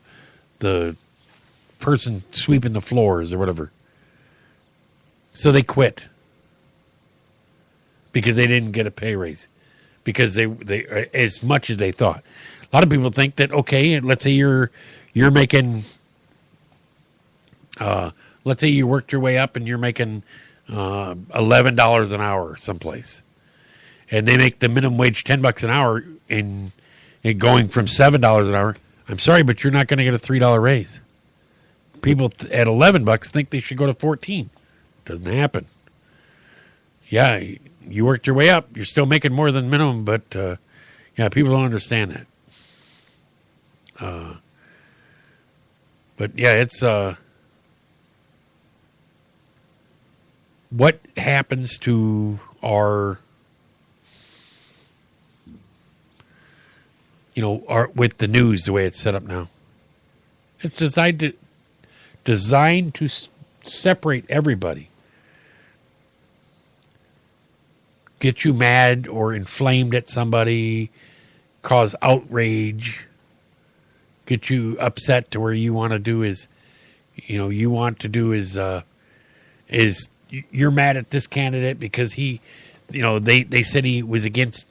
person sweeping the floors or whatever. So they quit because they didn't get a pay raise because they as much as they thought. A lot of people think that, okay, let's say you're making, let's say you worked your way up and you're making $11 an hour someplace, and they make the minimum wage $10 an hour and going from $7 an hour. I'm sorry, but you're not going to get a $3 raise. People at $11 think they should go to 14. Doesn't happen. Yeah, you worked your way up. You're still making more than minimum, but yeah, people don't understand that. But yeah, it's what happens to our, with the news the way it's set up now. It's designed to separate everybody, get you mad or inflamed at somebody, cause outrage. Get you upset to where you want to do is you're mad at this candidate because he, they said he was against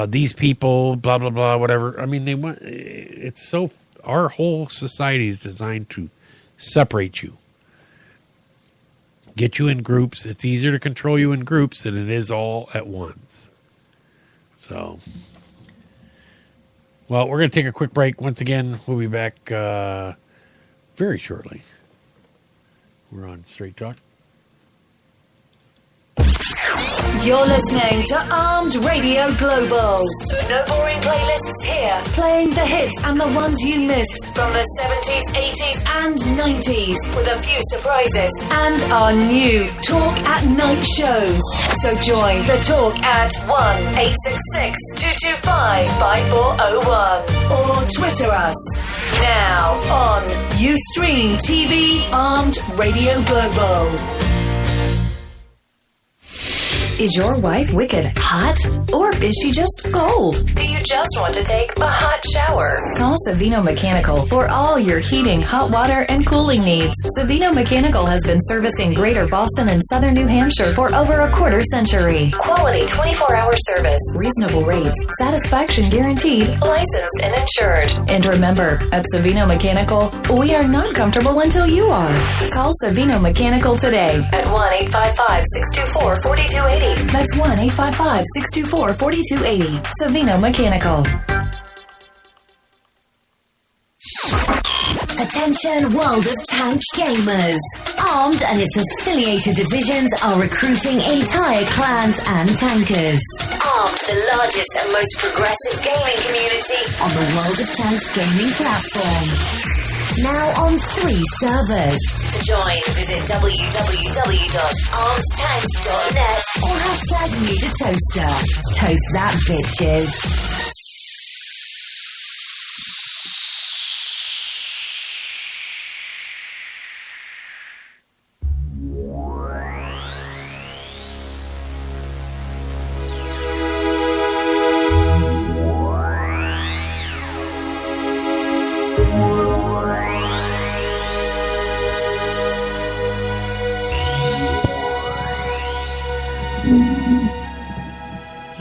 these people, blah, blah, blah, whatever. I mean, our whole society is designed to separate you. Get you in groups. It's easier to control you in groups than it is all at once. So, well, we're going to take a quick break. Once again, we'll be back very shortly. We're on Straight Talk. You're listening to Armed Radio Global. No boring playlists here. Playing the hits and the ones you missed from the 70s, 80s and 90s with a few surprises and our new Talk at Night shows. So join the talk at 1-866-225-5401 or Twitter us. Now on Ustream TV Armed Radio Global. Is your wife wicked hot? Or is she just cold? Do you just want to take a hot shower? Call Savino Mechanical for all your heating, hot water, and cooling needs. Savino Mechanical has been servicing Greater Boston and Southern New Hampshire for over a quarter century. Quality 24-hour service, reasonable rates, satisfaction guaranteed, licensed and insured. And remember, at Savino Mechanical, we are not comfortable until you are. Call Savino Mechanical today at 1-855-624-4280. That's 1-855-624-4280. Savino Mechanical. Attention World of Tank gamers. Armed and its affiliated divisions are recruiting entire clans and tankers. Armed, the largest and most progressive gaming community on the World of Tanks gaming platform. Now on 3 servers. To join, visit www.armedtanks.net or #NeedAToaster. Toast that, bitches.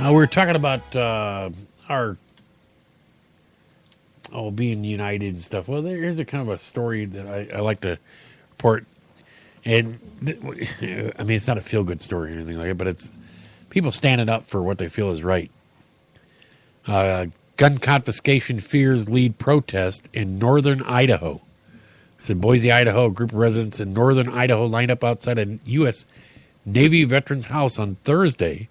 We're talking about our being united and stuff. Well, here's a kind of a story that I like to report. And, I mean, it's not a feel-good story or anything like it, but it's people standing up for what they feel is right. Gun confiscation fears lead protest in northern Idaho. It's in Boise, Idaho. A group of residents in northern Idaho lined up outside a U.S. Navy veteran's house on Thursday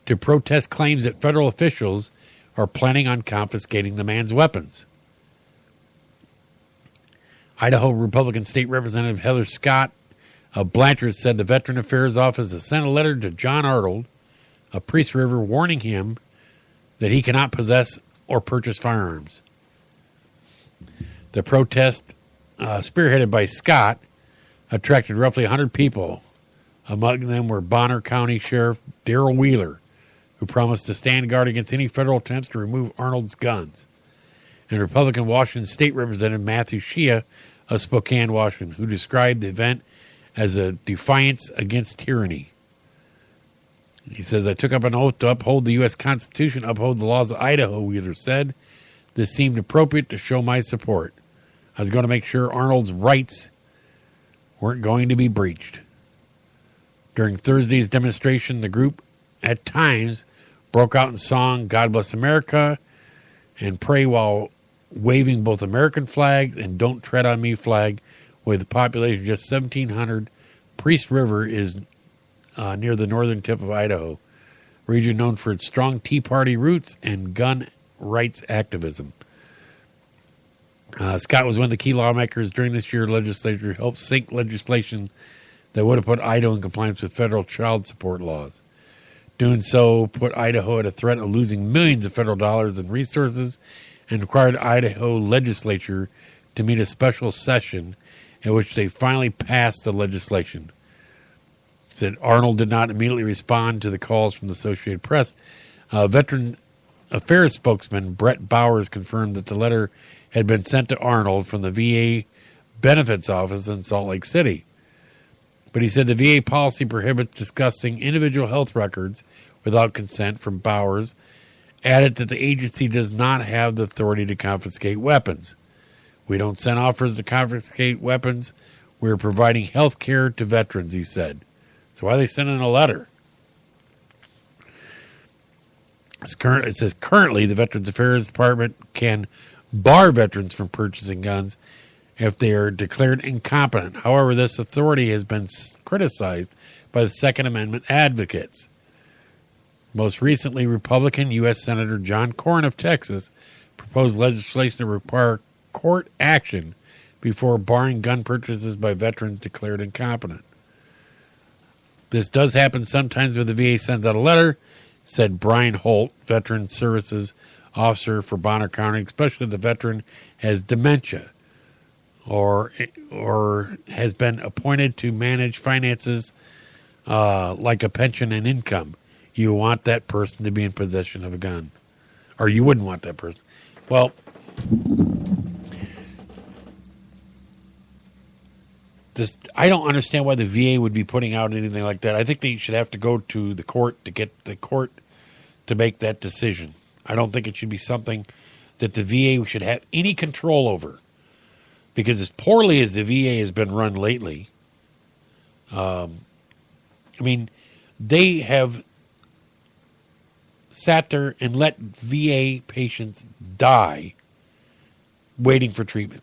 to protest claims that federal officials are planning on confiscating the man's weapons. Idaho Republican State Representative Heather Scott of Blanchard said the Veteran Affairs Office has sent a letter to John Arnold of Priest River warning him that he cannot possess or purchase firearms. The protest, spearheaded by Scott, attracted roughly 100 people. Among them were Bonner County Sheriff Darrell Wheeler, who promised to stand guard against any federal attempts to remove Arnold's guns, and Republican Washington State Representative Matthew Shea of Spokane, Washington, who described the event as a defiance against tyranny. He says, I took up an oath to uphold the U.S. Constitution, uphold the laws of Idaho, Wheeler said. This seemed appropriate to show my support. I was going to make sure Arnold's rights weren't going to be breached. During Thursday's demonstration, the group at times broke out in song, God Bless America, and pray while waving both American flags and Don't Tread on Me flag. With a population of just 1,700, Priest River is near the northern tip of Idaho, region known for its strong Tea Party roots and gun rights activism. Scott was one of the key lawmakers during this year's legislature who helped sink legislation that would have put Idaho in compliance with federal child support laws. Doing so put Idaho at a threat of losing millions of federal dollars and resources and required Idaho legislature to meet a special session in which they finally passed the legislation. Said Arnold did not immediately respond to the calls from the Associated Press. Veteran Affairs spokesman Brett Bowers confirmed that the letter had been sent to Arnold from the VA Benefits Office in Salt Lake City. But he said the VA policy prohibits discussing individual health records without consent. From Bowers, added that the agency does not have the authority to confiscate weapons. We don't send offers to confiscate weapons. We're providing health care to veterans, he said. So why are they sending a letter? It says currently the Veterans Affairs Department can bar veterans from purchasing guns if they are declared incompetent. However, this authority has been criticized by the Second Amendment advocates. Most recently, Republican U.S. Senator John Cornyn of Texas proposed legislation to require court action before barring gun purchases by veterans declared incompetent. This does happen sometimes when the VA sends out a letter, said Brian Holt, Veteran Services Officer for Bonner County, especially if the veteran has dementia or has been appointed to manage finances like a pension and income. You want that person to be in possession of a gun. Or you wouldn't want that person. Well, I don't understand why the VA would be putting out anything like that. I think they should have to go to the court to get the court to make that decision. I don't think it should be something that the VA should have any control over. Because as poorly as the VA has been run lately, they have sat there and let VA patients die waiting for treatment.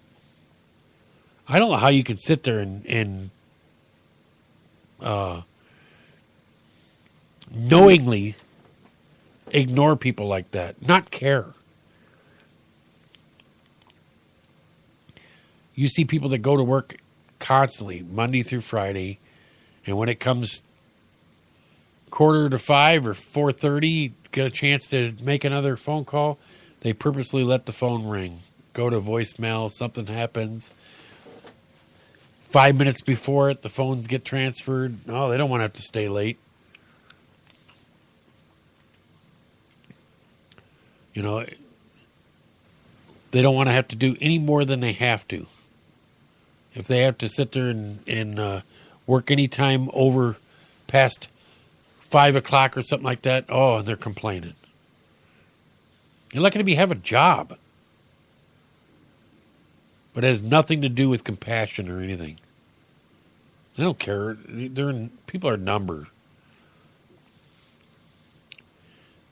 I don't know how you can sit there and knowingly ignore people like that, not care. You see people that go to work constantly, Monday through Friday, and when it comes 4:45 or 4:30, get a chance to make another phone call, they purposely let the phone ring, go to voicemail, something happens. 5 minutes before it, the phones get transferred. No, they don't want to have to stay late. You know, they don't want to have to do any more than they have to. If they have to sit there and work any time over past 5 o'clock or something like that, and they're complaining. You're lucky to have a job. But it has nothing to do with compassion or anything. They don't care. People are numbered.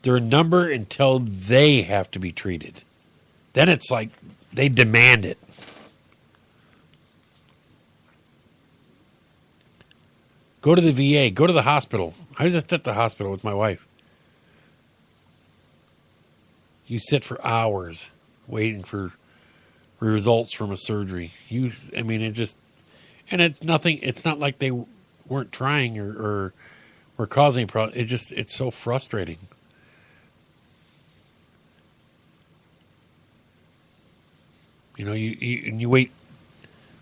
They're a number until they have to be treated. Then it's like they demand it. Go to the VA. Go to the hospital. I was just at the hospital with my wife. You sit for hours waiting for results from a surgery. I mean, it just, and it's nothing. It's not like they weren't trying or were causing problems. It's so frustrating. You know, you wait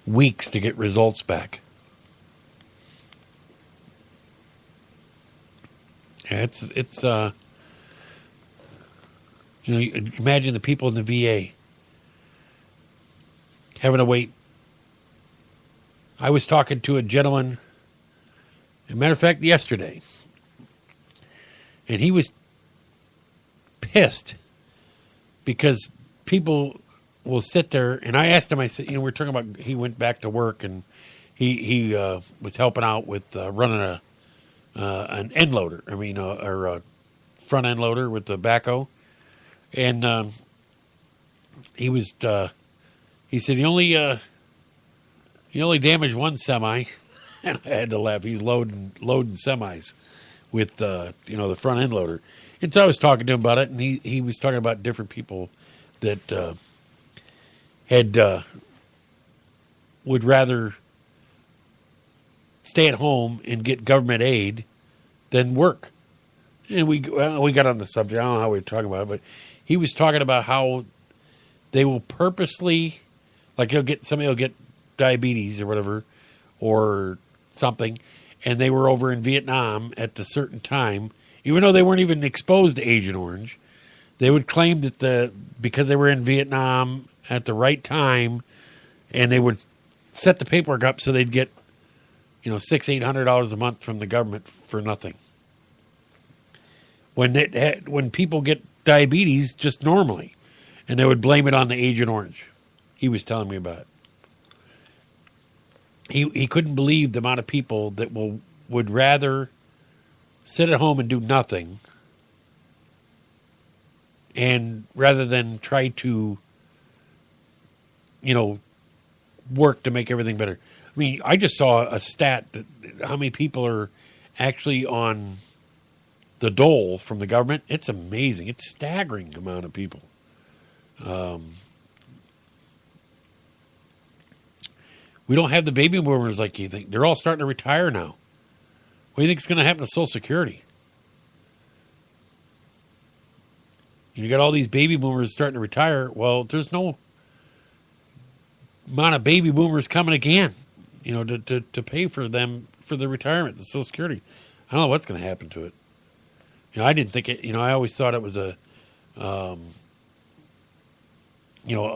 weeks to get results back. Yeah, it's you know, imagine the people in the VA having to wait. I was talking to a gentleman, as a matter of fact, yesterday, and he was pissed because people will sit there, and I asked him, I said, you know, we're talking about, he went back to work, and he was helping out with running an end loader, or a front end loader with the backhoe, and he said he only damaged one semi, and I had to laugh. He's loading semis with the front end loader, and so I was talking to him about it, and he was talking about different people that would rather stay at home and get government aid than work. And we got on the subject. I don't know how we were talking about it, but he was talking about how they will purposely, like somebody will get diabetes or whatever, or something, and they were over in Vietnam at a certain time, even though they weren't even exposed to Agent Orange, they would claim that because they were in Vietnam at the right time, and they would set the paperwork up so they'd get, $600-800 a month from the government for nothing. When people get diabetes just normally, and they would blame it on the Agent Orange. He was telling me about it. He couldn't believe the amount of people that would rather sit at home and do nothing, and rather than try to, work to make everything better. I mean, I just saw a stat that how many people are actually on the dole from the government. It's amazing. It's staggering amount of people. We don't have the baby boomers like you think. They're all starting to retire now. What do you think is going to happen to Social Security? You got all these baby boomers starting to retire. Well, there's no amount of baby boomers coming again, to pay for them for the retirement, the Social Security. I don't know what's going to happen to it. I didn't think it. I always thought it was a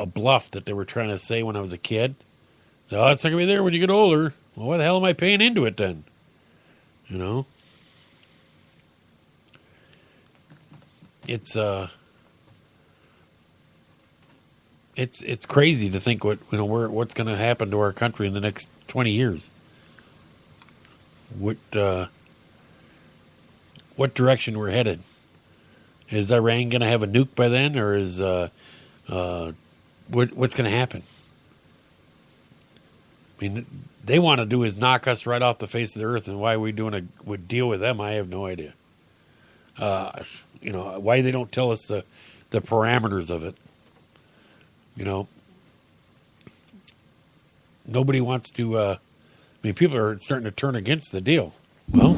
bluff that they were trying to say when I was a kid. Oh, it's not going to be there when you get older. Well, why the hell am I paying into it then? It's crazy to think what's going to happen to our country in the next 20 years. What direction we're headed? Is Iran going to have a nuke by then, or is what's going to happen? I mean, they want to do is knock us right off the face of the earth, and why are we doing a deal with them? I have no idea. Why they don't tell us the parameters of it. Nobody wants to. People are starting to turn against the deal. Well,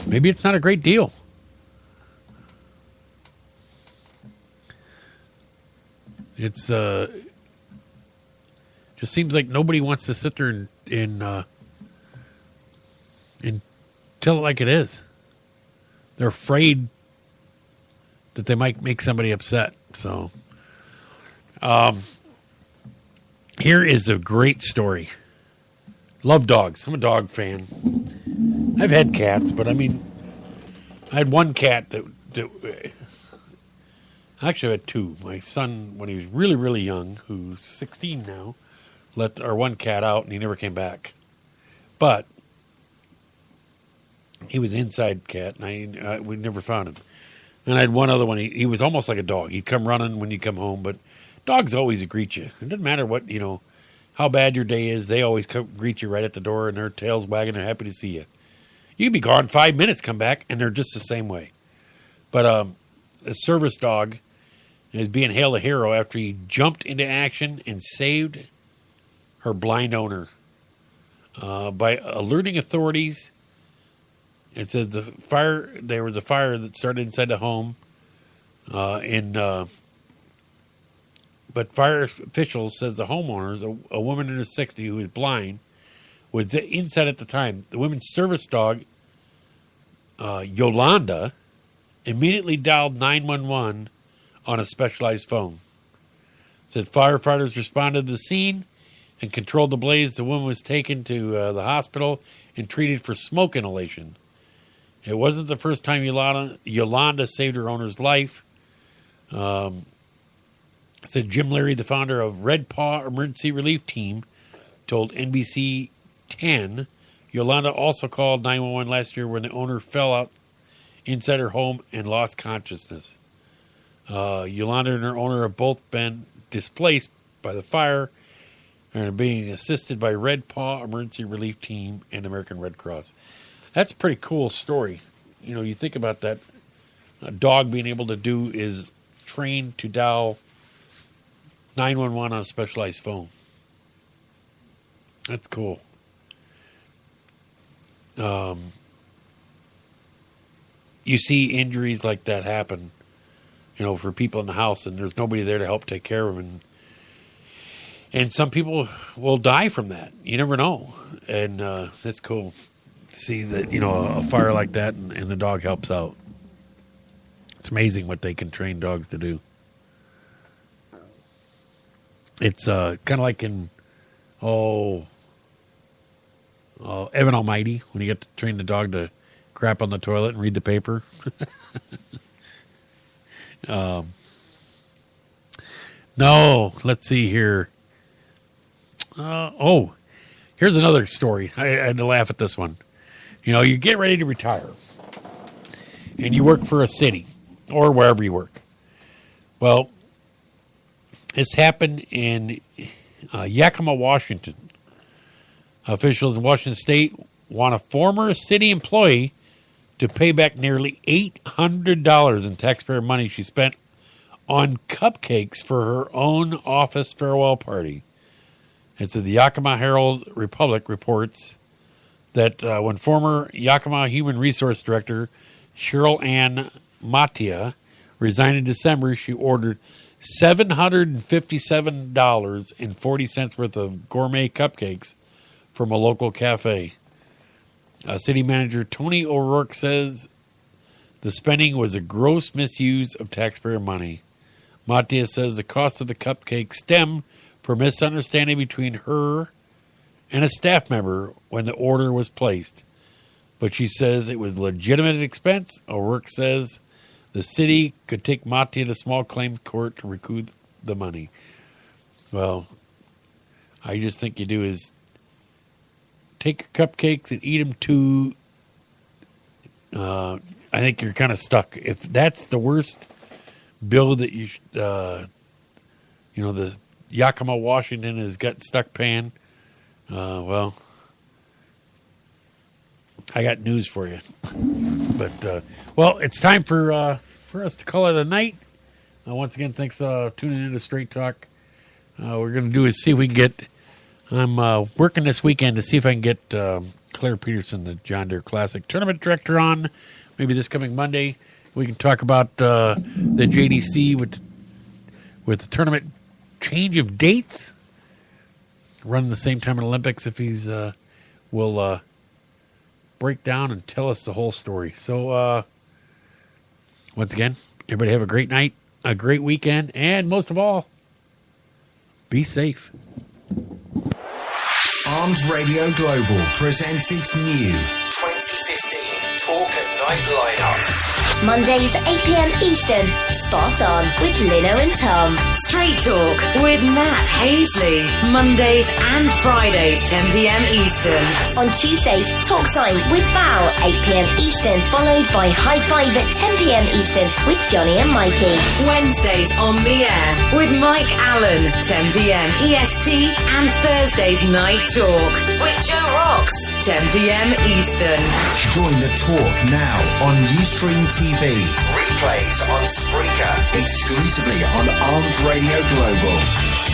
maybe it's not a great deal. It's just seems like nobody wants to sit there and tell it like it is. They're afraid that they might make somebody upset. So, here is a great story. Love dogs. I'm a dog fan. I've had cats, but I had one cat that actually I had two. My son, when he was really, really young, who's 16 now, let our one cat out, and he never came back. But he was an inside cat, and we never found him. And I had one other one. He was almost like a dog. He'd come running when you come home, but dogs always greet you. It doesn't matter what, how bad your day is. They always greet you right at the door, and their tails wagging. They're happy to see you. You can be gone 5 minutes, come back, and they're just the same way. But a service dog, is being hailed a hero after he jumped into action and saved her blind owner by alerting authorities. It says there was a fire that started inside the home, but fire officials says the homeowner, a woman in her 60s who is blind, was inside at the time. The woman's service dog, Yolanda, immediately dialed 911 on a specialized phone. It said firefighters responded to the scene and controlled the blaze. The woman was taken to the hospital and treated for smoke inhalation. It wasn't the first time Yolanda saved her owner's life. Said Jim Leary, the founder of Red Paw Emergency Relief Team, told NBC 10 Yolanda also called 911 last year when the owner fell out inside her home and lost consciousness. Yolanda and her owner have both been displaced by the fire and are being assisted by Red Paw Emergency Relief Team and American Red Cross. That's a pretty cool story. You know, you think about that. A dog being able to do is trained to dial 911 on a specialized phone. That's cool. You see injuries like that happen, you know, for people in the house, and there's nobody there to help take care of them. And some people will die from that. You never know. And that's cool to see that, you know, a fire like that and the dog helps out. It's amazing what they can train dogs to do. It's kind of like in, Evan Almighty, when you get to train the dog to crap on the toilet and read the paper. No, let's see here. Here's another story. I had to laugh at this one. You know, you get ready to retire, and you work for a city or wherever you work. Well, this happened in Yakima, Washington. Officials in Washington State want a former city employee to pay back nearly $800 in taxpayer money she spent on cupcakes for her own office farewell party. And so the Yakima Herald-Republic reports that when former Yakima Human Resource Director Cheryl Ann Mattia resigned in December, she ordered $757.40 worth of gourmet cupcakes from a local cafe. City manager Tony O'Rourke says the spending was a gross misuse of taxpayer money. Mattia says the cost of the cupcakes stemmed from misunderstanding between her and a staff member when the order was placed. But she says it was legitimate expense. O'Rourke says the city could take Mattia to small claims court to recoup the money. Well, I just think you do is take your cupcakes and eat them too. I think you're kind of stuck. If that's the worst bill that you, the Yakima, Washington has got stuck paying, well, I got news for you. But, well, it's time for us to call it a night. Once again, thanks for tuning in to Straight Talk. We're going to do is see if we can get... I'm working this weekend to see if I can get Claire Peterson, the John Deere Classic Tournament Director, on. Maybe this coming Monday. We can talk about the JDC with the tournament change of dates. Running the same time at Olympics if he's will break down and tell us the whole story. So, once again, everybody have a great night, a great weekend, and most of all, be safe. Armed Radio Global presents its new 2015 Talk at Night lineup. Mondays 8 p.m. Eastern, Spot On with Lino and Tom. Straight Talk with Matt Hasley. Mondays and Fridays 10 p.m. Eastern. On Tuesdays, Talk Sign with Val 8 p.m. Eastern, followed by High Five at 10 p.m. Eastern with Johnny and Mikey. Wednesdays on the air with Mike Allen 10 p.m. EST, and Thursdays Night Talk with Joe Rocks, 10 p.m. Eastern. Join the talk now on Ustream TV. Replays on Spreaker, exclusively on Armed Radio Global.